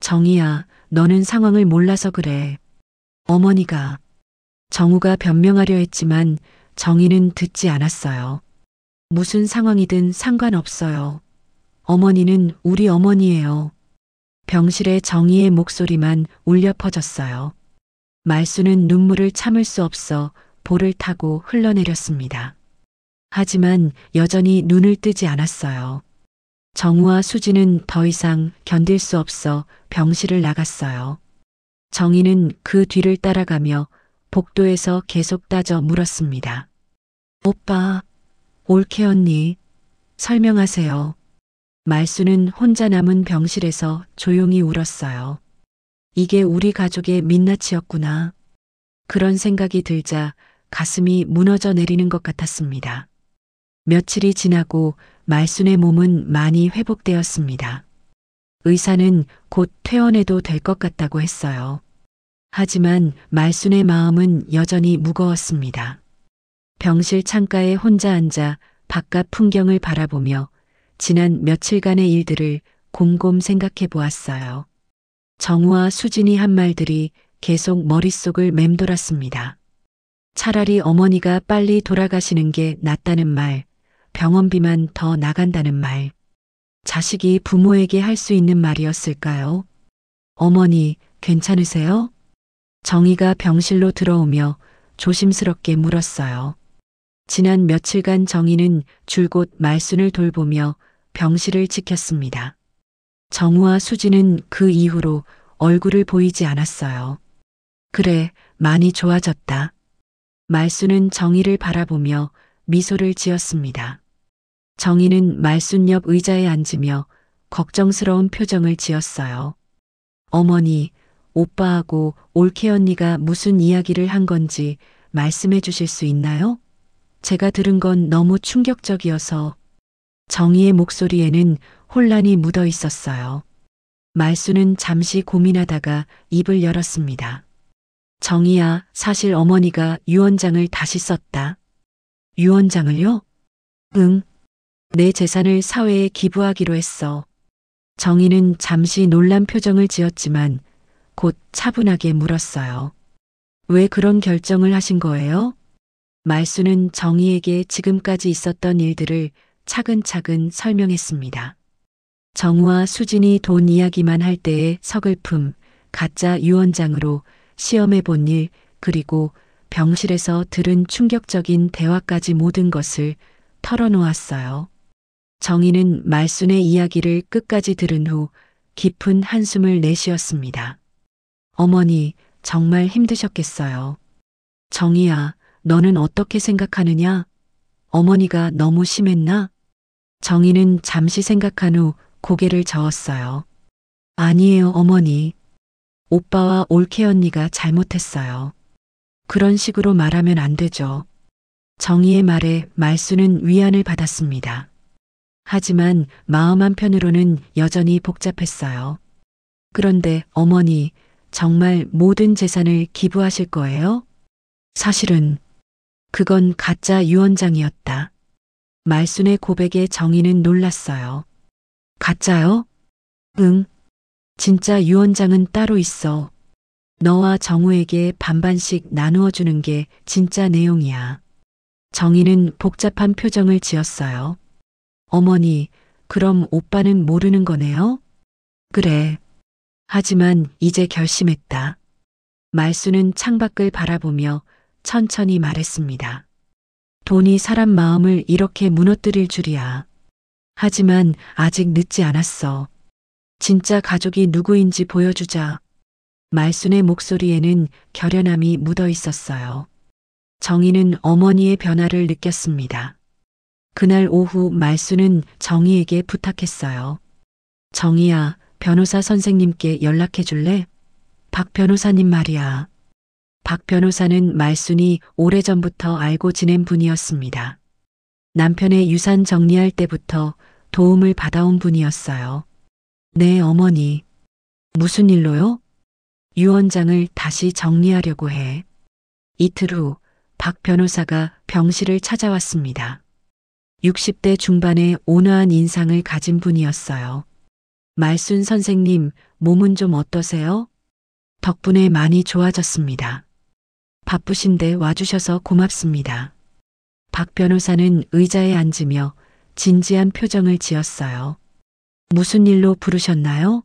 정희야, 너는 상황을 몰라서 그래. 어머니가. 정우가 변명하려 했지만 정희는 듣지 않았어요. 무슨 상황이든 상관없어요. 어머니는 우리 어머니예요. 병실에 정희의 목소리만 울려 퍼졌어요. 말수는 눈물을 참을 수 없어 볼을 타고 흘러내렸습니다. 하지만 여전히 눈을 뜨지 않았어요. 정우와 수지는 더 이상 견딜 수 없어 병실을 나갔어요. 정희는 그 뒤를 따라가며 복도에서 계속 따져 물었습니다. 오빠, 올케 언니, 설명하세요. 말수는 혼자 남은 병실에서 조용히 울었어요. 이게 우리 가족의 민낯이었구나. 그런 생각이 들자 가슴이 무너져 내리는 것 같았습니다. 며칠이 지나고 말순의 몸은 많이 회복되었습니다. 의사는 곧 퇴원해도 될 것 같다고 했어요. 하지만 말순의 마음은 여전히 무거웠습니다. 병실 창가에 혼자 앉아 바깥 풍경을 바라보며 지난 며칠간의 일들을 곰곰 생각해 보았어요. 정우와 수진이 한 말들이 계속 머릿속을 맴돌았습니다. 차라리 어머니가 빨리 돌아가시는 게 낫다는 말, 병원비만 더 나간다는 말. 자식이 부모에게 할 수 있는 말이었을까요? 어머니, 괜찮으세요? 정희가 병실로 들어오며 조심스럽게 물었어요. 지난 며칠간 정희는 줄곧 말순을 돌보며 병실을 지켰습니다. 정우와 수지는 그 이후로 얼굴을 보이지 않았어요. 그래, 많이 좋아졌다. 말순은 정희를 바라보며 미소를 지었습니다. 정희는 말순 옆 의자에 앉으며 걱정스러운 표정을 지었어요. 어머니, 오빠하고 올케 언니가 무슨 이야기를 한 건지 말씀해 주실 수 있나요? 제가 들은 건 너무 충격적이어서. 정희의 목소리에는 혼란이 묻어 있었어요. 말수는 잠시 고민하다가 입을 열었습니다. 정희야, 사실 어머니가 유언장을 다시 썼다. 유언장을요? 응. 내 재산을 사회에 기부하기로 했어. 정희는 잠시 놀란 표정을 지었지만 곧 차분하게 물었어요. 왜 그런 결정을 하신 거예요? 말수는 정희에게 지금까지 있었던 일들을 차근차근 설명했습니다. 정우와 수진이 돈 이야기만 할 때의 서글픔, 가짜 유언장으로 시험해 본 일, 그리고 병실에서 들은 충격적인 대화까지 모든 것을 털어놓았어요. 정희는 말순의 이야기를 끝까지 들은 후 깊은 한숨을 내쉬었습니다. 어머니, 정말 힘드셨겠어요. 정희야, 너는 어떻게 생각하느냐? 어머니가 너무 심했나? 정희는 잠시 생각한 후 고개를 저었어요. 아니에요, 어머니. 오빠와 올케 언니가 잘못했어요. 그런 식으로 말하면 안 되죠. 정희의 말에 말수는 위안을 받았습니다. 하지만 마음 한편으로는 여전히 복잡했어요. 그런데 어머니, 정말 모든 재산을 기부하실 거예요? 사실은 그건 가짜 유언장이었다. 말순의 고백에 정희는 놀랐어요. 가짜요? 응. 진짜 유언장은 따로 있어. 너와 정우에게 반반씩 나누어 주는 게 진짜 내용이야. 정희는 복잡한 표정을 지었어요. 어머니, 그럼 오빠는 모르는 거네요? 그래. 하지만 이제 결심했다. 말수는 창밖을 바라보며 천천히 말했습니다. 돈이 사람 마음을 이렇게 무너뜨릴 줄이야. 하지만 아직 늦지 않았어. 진짜 가족이 누구인지 보여주자. 말순의 목소리에는 결연함이 묻어 있었어요. 정희는 어머니의 변화를 느꼈습니다. 그날 오후 말순은 정희에게 부탁했어요. 정희야, 변호사 선생님께 연락해 줄래? 박 변호사님 말이야. 박 변호사는 말순이 오래전부터 알고 지낸 분이었습니다. 남편의 유산 정리할 때부터 도움을 받아온 분이었어요. 네, 어머니. 무슨 일로요? 유언장을 다시 정리하려고 해. 이틀 후 박 변호사가 병실을 찾아왔습니다. 60대 중반의 온화한 인상을 가진 분이었어요. 말순 선생님, 몸은 좀 어떠세요? 덕분에 많이 좋아졌습니다. 바쁘신데 와주셔서 고맙습니다. 박 변호사는 의자에 앉으며 진지한 표정을 지었어요. 무슨 일로 부르셨나요?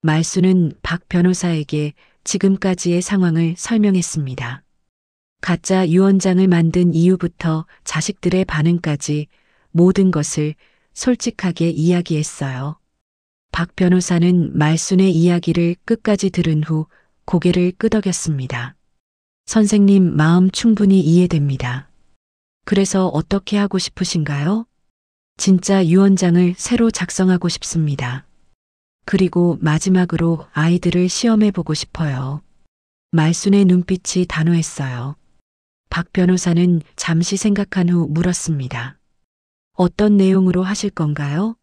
말순은 박 변호사에게 지금까지의 상황을 설명했습니다. 가짜 유언장을 만든 이유부터 자식들의 반응까지 모든 것을 솔직하게 이야기했어요. 박 변호사는 말순의 이야기를 끝까지 들은 후 고개를 끄덕였습니다. 선생님 마음 충분히 이해됩니다. 그래서 어떻게 하고 싶으신가요? 진짜 유언장을 새로 작성하고 싶습니다. 그리고 마지막으로 아이들을 시험해 보고 싶어요. 말순의 눈빛이 단호했어요. 박 변호사는 잠시 생각한 후 물었습니다. 어떤 내용으로 하실 건가요?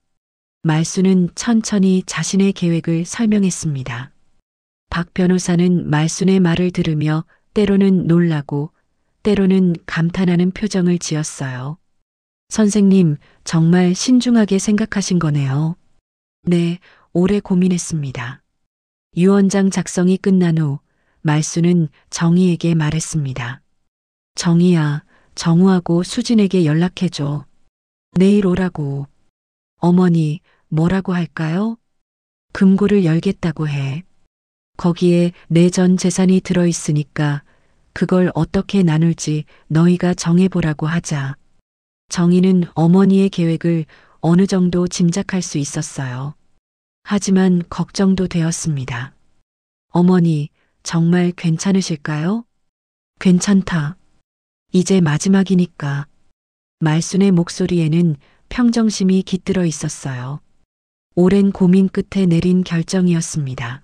말순은 천천히 자신의 계획을 설명했습니다. 박 변호사는 말순의 말을 들으며 때로는 놀라고 때로는 감탄하는 표정을 지었어요. 선생님, 정말 신중하게 생각하신 거네요. 네, 오래 고민했습니다. 유언장 작성이 끝난 후 말순은 정희에게 말했습니다. 정희야, 정우하고 수진에게 연락해줘. 내일 오라고. 어머니, 뭐라고 할까요? 금고를 열겠다고 해. 거기에 내 전 재산이 들어있으니까 그걸 어떻게 나눌지 너희가 정해보라고 하자. 정희는 어머니의 계획을 어느 정도 짐작할 수 있었어요. 하지만 걱정도 되었습니다. 어머니, 정말 괜찮으실까요? 괜찮다. 이제 마지막이니까. 말순의 목소리에는 평정심이 깃들어 있었어요. 오랜 고민 끝에 내린 결정이었습니다.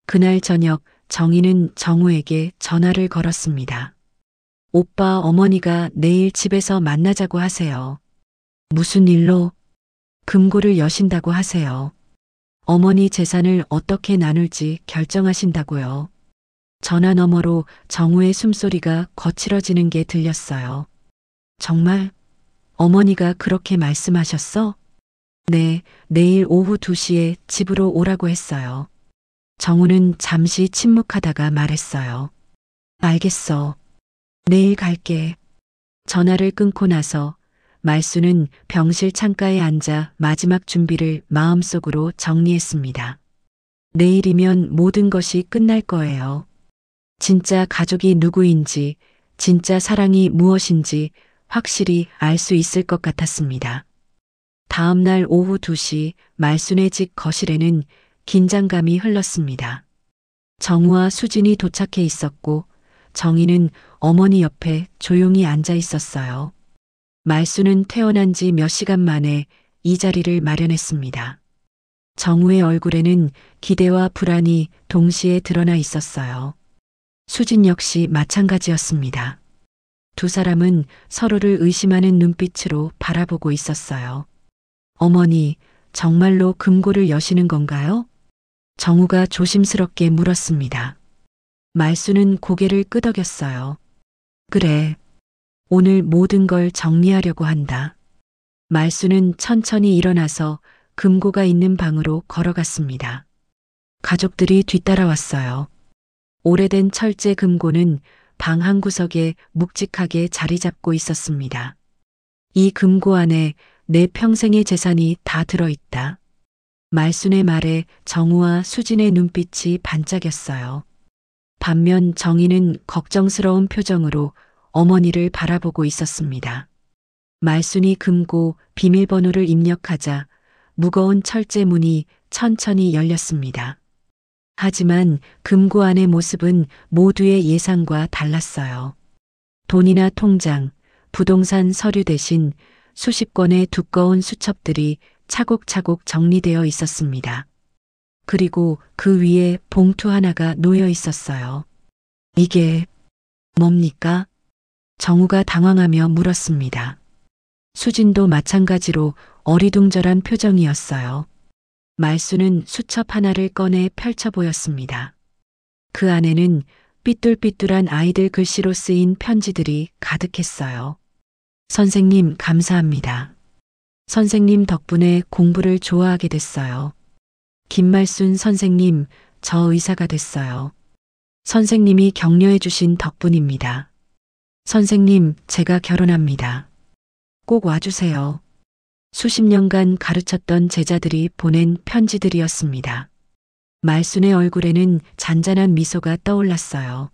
그날 저녁 정희는 정우에게 전화를 걸었습니다. 오빠 어머니가 내일 집에서 만나자고 하세요. 무슨 일로? 금고를 여신다고 하세요. 어머니 재산을 어떻게 나눌지 결정하신다고요. 전화 너머로 정우의 숨소리가 거칠어지는 게 들렸어요. 정말? 어머니가 그렇게 말씀하셨어? 네, 내일 오후 2시에 집으로 오라고 했어요. 정우는 잠시 침묵하다가 말했어요. 알겠어. 내일 갈게. 전화를 끊고 나서 말순은 병실 창가에 앉아 마지막 준비를 마음속으로 정리했습니다. 내일이면 모든 것이 끝날 거예요. 진짜 가족이 누구인지, 진짜 사랑이 무엇인지 확실히 알 수 있을 것 같았습니다. 다음 날 오후 2시 말순의 집 거실에는 긴장감이 흘렀습니다. 정우와 수진이 도착해 있었고 정희는 어머니 옆에 조용히 앉아 있었어요. 말순은 태어난 지 몇 시간 만에 이 자리를 마련했습니다. 정우의 얼굴에는 기대와 불안이 동시에 드러나 있었어요. 수진 역시 마찬가지였습니다. 두 사람은 서로를 의심하는 눈빛으로 바라보고 있었어요. 어머니, 정말로 금고를 여시는 건가요? 정우가 조심스럽게 물었습니다. 말순은 고개를 끄덕였어요. 그래. 오늘 모든 걸 정리하려고 한다. 말순은 천천히 일어나서 금고가 있는 방으로 걸어갔습니다. 가족들이 뒤따라왔어요. 오래된 철제 금고는 방 한 구석에 묵직하게 자리 잡고 있었습니다. 이 금고 안에 내 평생의 재산이 다 들어있다. 말순의 말에 정우와 수진의 눈빛이 반짝였어요. 반면 정희는 걱정스러운 표정으로 어머니를 바라보고 있었습니다. 말순이 금고 비밀번호를 입력하자 무거운 철제 문이 천천히 열렸습니다. 하지만 금고 안의 모습은 모두의 예상과 달랐어요. 돈이나 통장, 부동산 서류 대신 수십 권의 두꺼운 수첩들이 차곡차곡 정리되어 있었습니다. 그리고 그 위에 봉투 하나가 놓여 있었어요. 이게 뭡니까? 정우가 당황하며 물었습니다. 수진도 마찬가지로 어리둥절한 표정이었어요. 말수는 수첩 하나를 꺼내 펼쳐 보였습니다. 그 안에는 삐뚤삐뚤한 아이들 글씨로 쓰인 편지들이 가득했어요. 선생님 감사합니다. 선생님 덕분에 공부를 좋아하게 됐어요. 김말순 선생님, 저 의사가 됐어요. 선생님이 격려해 주신 덕분입니다. 선생님, 제가 결혼합니다. 꼭 와주세요. 수십 년간 가르쳤던 제자들이 보낸 편지들이었습니다. 말순의 얼굴에는 잔잔한 미소가 떠올랐어요.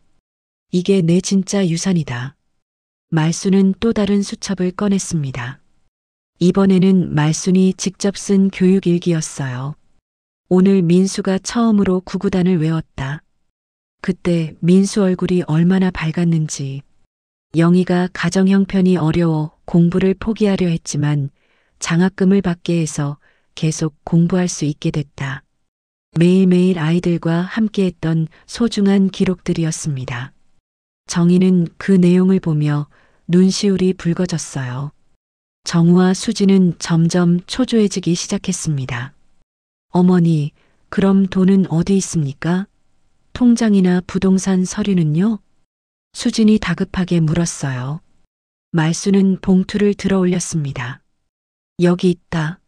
이게 내 진짜 유산이다. 말순은 또 다른 수첩을 꺼냈습니다. 이번에는 말순이 직접 쓴 교육일기였어요. 오늘 민수가 처음으로 구구단을 외웠다. 그때 민수 얼굴이 얼마나 밝았는지. 영희가 가정 형편이 어려워 공부를 포기하려 했지만 장학금을 받게 해서 계속 공부할 수 있게 됐다. 매일매일 아이들과 함께했던 소중한 기록들이었습니다. 정희는 그 내용을 보며 눈시울이 붉어졌어요. 정우와 수지는 점점 초조해지기 시작했습니다. 어머니, 그럼 돈은 어디 있습니까? 통장이나 부동산 서류는요? 수진이 다급하게 물었어요. 말수는 봉투를 들어 올렸습니다. 여기 있다.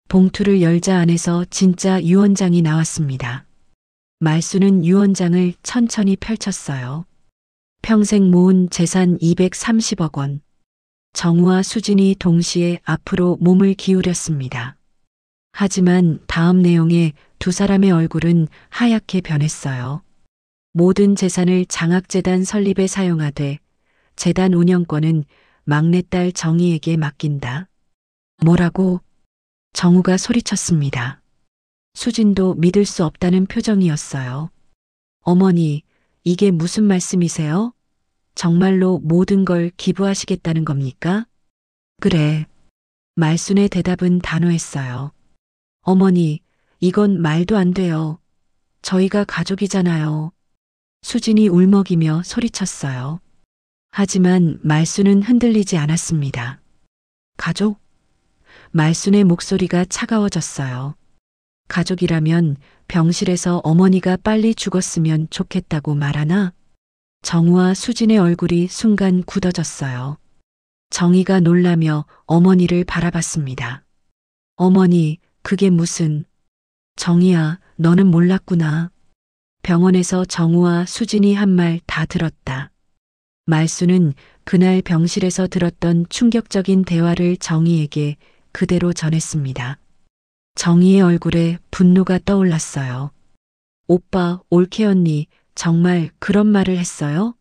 봉투를 열자 안에서 진짜 유언장이 나왔습니다. 말수는 유언장을 천천히 펼쳤어요. 평생 모은 재산 230억 원. 정우와 수진이 동시에 앞으로 몸을 기울였습니다. 하지만 다음 내용에 두 사람의 얼굴은 하얗게 변했어요. 모든 재산을 장학재단 설립에 사용하되 재단 운영권은 막내딸 정희에게 맡긴다. 뭐라고? 정우가 소리쳤습니다. 수진도 믿을 수 없다는 표정이었어요. 어머니, 이게 무슨 말씀이세요? 정말로 모든 걸 기부하시겠다는 겁니까? 그래. 말순의 대답은 단호했어요. 어머니, 이건 말도 안 돼요. 저희가 가족이잖아요. 수진이 울먹이며 소리쳤어요. 하지만 말순은 흔들리지 않았습니다. 가족? 말순의 목소리가 차가워졌어요. 가족이라면 병실에서 어머니가 빨리 죽었으면 좋겠다고 말하나? 정우와 수진의 얼굴이 순간 굳어졌어요. 정희가 놀라며 어머니를 바라봤습니다. 어머니, 그게 무슨... 정희야, 너는 몰랐구나. 병원에서 정우와 수진이 한 말 다 들었다. 말수는 그날 병실에서 들었던 충격적인 대화를 정희에게 그대로 전했습니다. 정희의 얼굴에 분노가 떠올랐어요. 오빠, 올케 언니, 정말 그런 말을 했어요?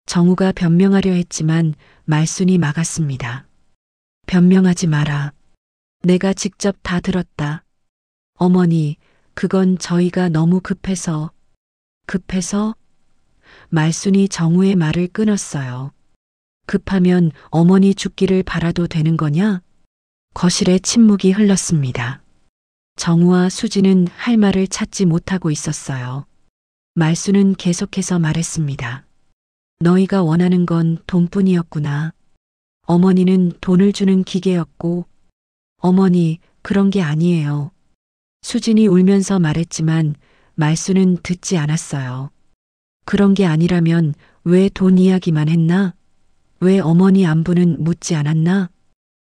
정우가 변명하려 했지만 말순이 막았습니다. 변명하지 마라. 내가 직접 다 들었다. 어머니, 그건 저희가 너무 급해서... 급해서? 말순이 정우의 말을 끊었어요. 급하면 어머니 죽기를 바라도 되는 거냐? 거실에 침묵이 흘렀습니다. 정우와 수지는 할 말을 찾지 못하고 있었어요. 말순은 계속해서 말했습니다. 너희가 원하는 건 돈뿐이었구나. 어머니는 돈을 주는 기계였고, 어머니, 그런 게 아니에요. 수진이 울면서 말했지만 말순은 듣지 않았어요. 그런 게 아니라면 왜 돈 이야기만 했나? 왜 어머니 안부는 묻지 않았나?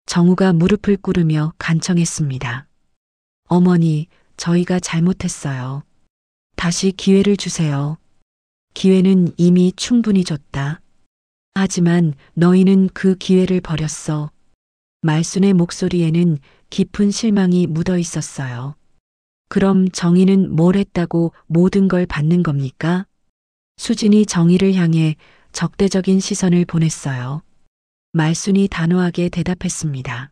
정우가 무릎을 꿇으며 간청했습니다. 어머니, 저희가 잘못했어요. 다시 기회를 주세요. 기회는 이미 충분히 줬다. 하지만 너희는 그 기회를 버렸어. 말순의 목소리에는 깊은 실망이 묻어 있었어요. 그럼 정희는 뭘 했다고 모든 걸 받는 겁니까? 수진이 정희를 향해 적대적인 시선을 보냈어요. 말순이 단호하게 대답했습니다.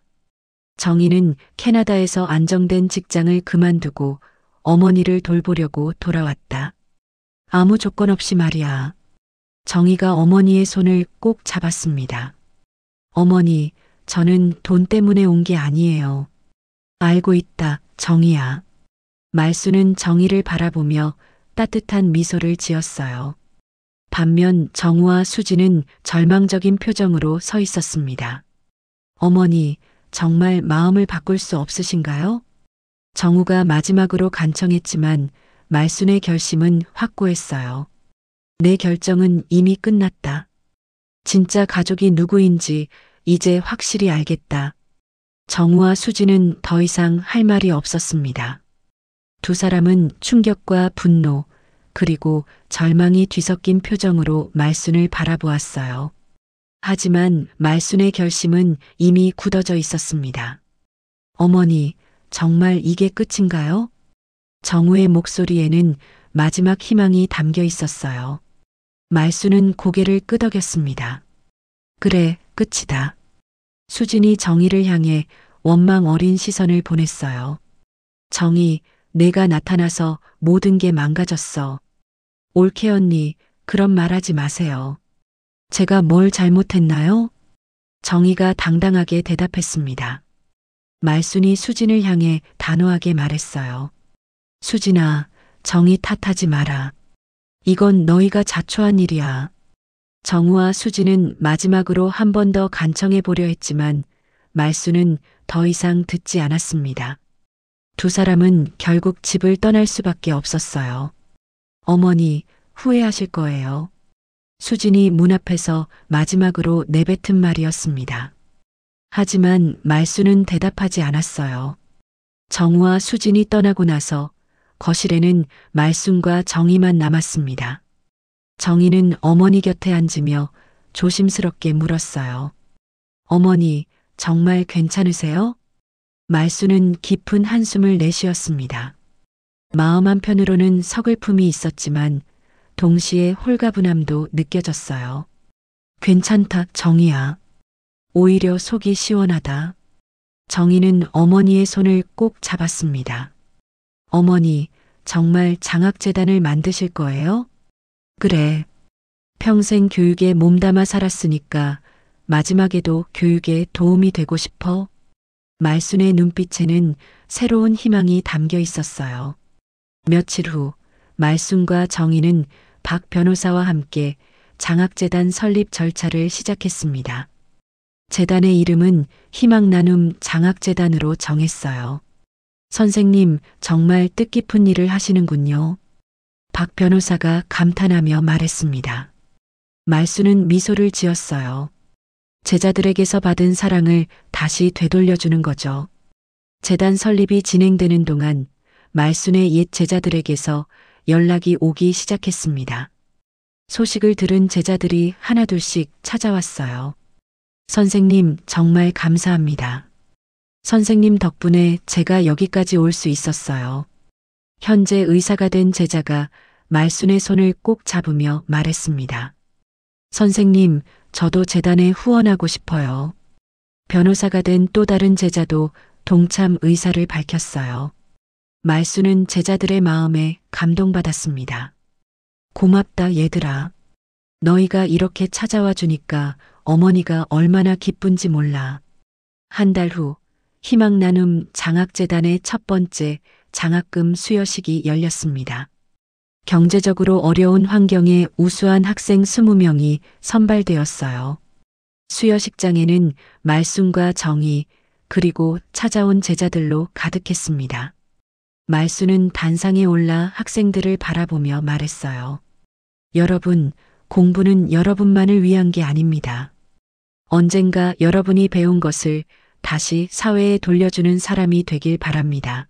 정희는 캐나다에서 안정된 직장을 그만두고 어머니를 돌보려고 돌아왔다. 아무 조건 없이 말이야. 정희가 어머니의 손을 꼭 잡았습니다. 어머니, 저는 돈 때문에 온 게 아니에요. 알고 있다, 정희야. 말수는 정희를 바라보며 따뜻한 미소를 지었어요. 반면 정우와 수지는 절망적인 표정으로 서 있었습니다. 어머니, 정말 마음을 바꿀 수 없으신가요? 정우가 마지막으로 간청했지만 말순의 결심은 확고했어요. 내 결정은 이미 끝났다. 진짜 가족이 누구인지 이제 확실히 알겠다. 정우와 수지는 더 이상 할 말이 없었습니다. 두 사람은 충격과 분노, 그리고 절망이 뒤섞인 표정으로 말순을 바라보았어요. 하지만 말순의 결심은 이미 굳어져 있었습니다. 어머니, 정말 이게 끝인가요? 정우의 목소리에는 마지막 희망이 담겨 있었어요. 말순은 고개를 끄덕였습니다. 그래, 끝이다. 수진이 정희를 향해 원망 어린 시선을 보냈어요. 정희, 내가 나타나서 모든 게 망가졌어. 올케 언니, 그런 말하지 마세요. 제가 뭘 잘못했나요? 정희가 당당하게 대답했습니다. 말순이 수진을 향해 단호하게 말했어요. 수진아, 정희 탓하지 마라. 이건 너희가 자초한 일이야. 정우와 수진은 마지막으로 한 번 더 간청해 보려 했지만 말순은 더 이상 듣지 않았습니다. 두 사람은 결국 집을 떠날 수밖에 없었어요. 어머니, 후회하실 거예요. 수진이 문 앞에서 마지막으로 내뱉은 말이었습니다. 하지만 말순은 대답하지 않았어요. 정우와 수진이 떠나고 나서 거실에는 말순과 정희만 남았습니다. 정희는 어머니 곁에 앉으며 조심스럽게 물었어요. 어머니, 정말 괜찮으세요? 말순은 깊은 한숨을 내쉬었습니다. 마음 한편으로는 서글픔이 있었지만 동시에 홀가분함도 느껴졌어요. 괜찮다, 정희야. 오히려 속이 시원하다. 정희는 어머니의 손을 꼭 잡았습니다. 어머니, 정말 장학재단을 만드실 거예요? 그래. 평생 교육에 몸담아 살았으니까 마지막에도 교육에 도움이 되고 싶어. 말순의 눈빛에는 새로운 희망이 담겨 있었어요. 며칠 후 말순과 정희는 박 변호사와 함께 장학재단 설립 절차를 시작했습니다. 재단의 이름은 희망나눔 장학재단으로 정했어요. 선생님, 정말 뜻깊은 일을 하시는군요. 박 변호사가 감탄하며 말했습니다. 말순은 미소를 지었어요. 제자들에게서 받은 사랑을 다시 되돌려주는 거죠. 재단 설립이 진행되는 동안 말순의 옛 제자들에게서 연락이 오기 시작했습니다. 소식을 들은 제자들이 하나둘씩 찾아왔어요. 선생님, 정말 감사합니다. 선생님 덕분에 제가 여기까지 올 수 있었어요. 현재 의사가 된 제자가 말순의 손을 꼭 잡으며 말했습니다. 선생님, 저도 재단에 후원하고 싶어요. 변호사가 된 또 다른 제자도 동참 의사를 밝혔어요. 말순은 제자들의 마음에 감동받았습니다. 고맙다, 얘들아. 너희가 이렇게 찾아와 주니까 어머니가 얼마나 기쁜지 몰라. 한 달 후 희망나눔 장학재단의 첫 번째 장학금 수여식이 열렸습니다. 경제적으로 어려운 환경에 우수한 학생 20명이 선발되었어요. 수여식장에는 말순과 정희, 그리고 찾아온 제자들로 가득했습니다. 말순은 단상에 올라 학생들을 바라보며 말했어요. 여러분, 공부는 여러분만을 위한 게 아닙니다. 언젠가 여러분이 배운 것을 다시 사회에 돌려주는 사람이 되길 바랍니다.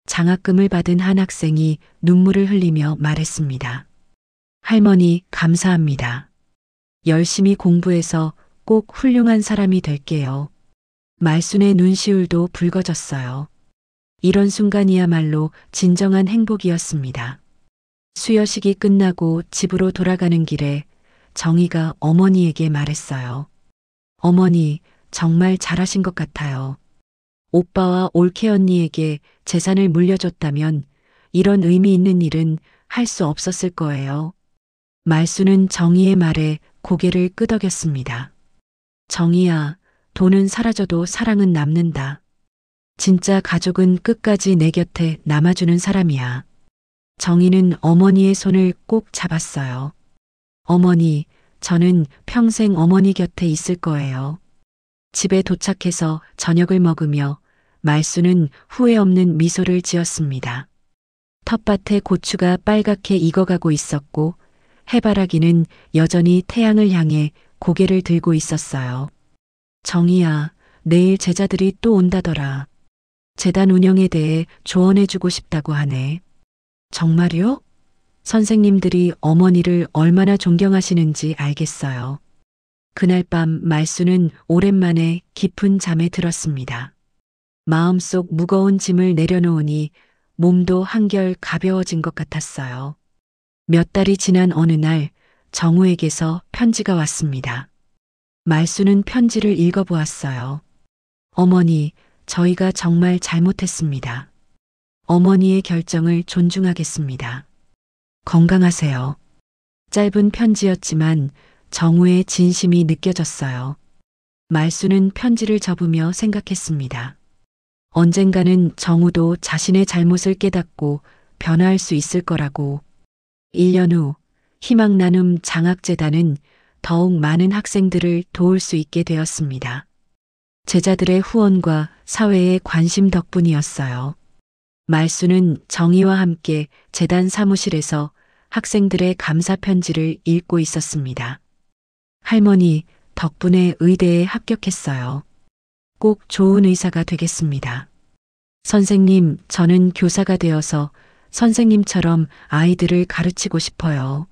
장학금을 받은 한 학생이 눈물을 흘리며 말했습니다. 할머니, 감사합니다. 열심히 공부해서 꼭 훌륭한 사람이 될게요. 말순의 눈시울도 붉어졌어요. 이런 순간이야말로 진정한 행복이었습니다. 수여식이 끝나고 집으로 돌아가는 길에 정희가 어머니에게 말했어요. 어머니, 정말 잘하신 것 같아요. 오빠와 올케 언니에게 재산을 물려줬다면 이런 의미 있는 일은 할 수 없었을 거예요. 말수는 정희의 말에 고개를 끄덕였습니다. 정희야, 돈은 사라져도 사랑은 남는다. 진짜 가족은 끝까지 내 곁에 남아주는 사람이야. 정희는 어머니의 손을 꼭 잡았어요. 어머니, 저는 평생 어머니 곁에 있을 거예요. 집에 도착해서 저녁을 먹으며 말수는 후회 없는 미소를 지었습니다. 텃밭에 고추가 빨갛게 익어가고 있었고 해바라기는 여전히 태양을 향해 고개를 들고 있었어요. 정희야, 내일 제자들이 또 온다더라. 재단 운영에 대해 조언해주고 싶다고 하네. 정말요? 선생님들이 어머니를 얼마나 존경하시는지 알겠어요. 그날 밤 말수는 오랜만에 깊은 잠에 들었습니다. 마음속 무거운 짐을 내려놓으니 몸도 한결 가벼워진 것 같았어요. 몇 달이 지난 어느 날 정우에게서 편지가 왔습니다. 말수는 편지를 읽어보았어요. 어머니, 저희가 정말 잘못했습니다. 어머니의 결정을 존중하겠습니다. 건강하세요. 짧은 편지였지만 정우의 진심이 느껴졌어요. 말수는 편지를 접으며 생각했습니다. 언젠가는 정우도 자신의 잘못을 깨닫고 변화할 수 있을 거라고. 1년 후 희망 나눔 장학재단은 더욱 많은 학생들을 도울 수 있게 되었습니다. 제자들의 후원과 사회의 관심 덕분이었어요. 말수는 정희와 함께 재단 사무실에서 학생들의 감사 편지를 읽고 있었습니다. 할머니, 덕분에 의대에 합격했어요. 꼭 좋은 의사가 되겠습니다. 선생님, 저는 교사가 되어서 선생님처럼 아이들을 가르치고 싶어요.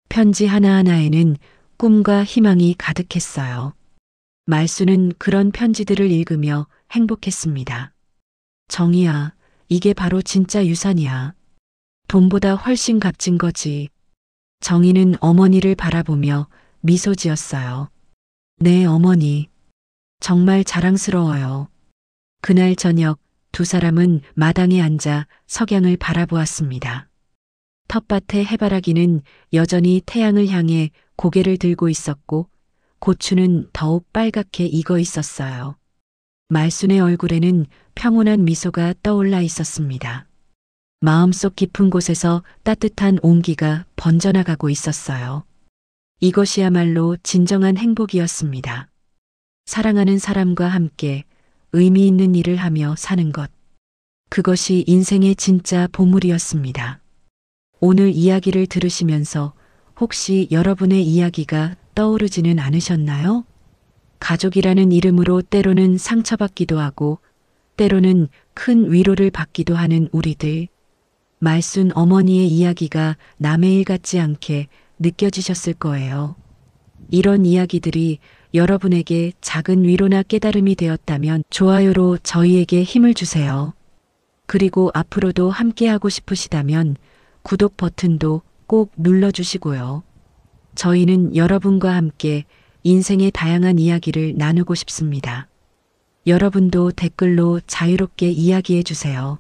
편지 하나하나에는 꿈과 희망이 가득했어요. 말수는 그런 편지들을 읽으며 행복했습니다. 정희야, 이게 바로 진짜 유산이야. 돈보다 훨씬 값진 거지. 정희는 어머니를 바라보며 미소 지었어요. 네, 어머니. 정말 자랑스러워요. 그날 저녁 두 사람은 마당에 앉아 석양을 바라보았습니다. 텃밭의 해바라기는 여전히 태양을 향해 고개를 들고 있었고 고추는 더욱 빨갛게 익어 있었어요. 말순의 얼굴에는 평온한 미소가 떠올라 있었습니다. 마음속 깊은 곳에서 따뜻한 온기가 번져나가고 있었어요. 이것이야말로 진정한 행복이었습니다. 사랑하는 사람과 함께 의미 있는 일을 하며 사는 것. 그것이 인생의 진짜 보물이었습니다. 오늘 이야기를 들으시면서 혹시 여러분의 이야기가 떠오르지는 않으셨나요? 가족이라는 이름으로 때로는 상처받기도 하고 때로는 큰 위로를 받기도 하는 우리들. 말순 어머니의 이야기가 남의 일 같지 않게 느껴지셨을 거예요. 이런 이야기들이 여러분에게 작은 위로나 깨달음이 되었다면 좋아요로 저희에게 힘을 주세요. 그리고 앞으로도 함께하고 싶으시다면 구독 버튼도 꼭 눌러주시고요. 저희는 여러분과 함께 인생의 다양한 이야기를 나누고 싶습니다. 여러분도 댓글로 자유롭게 이야기해 주세요.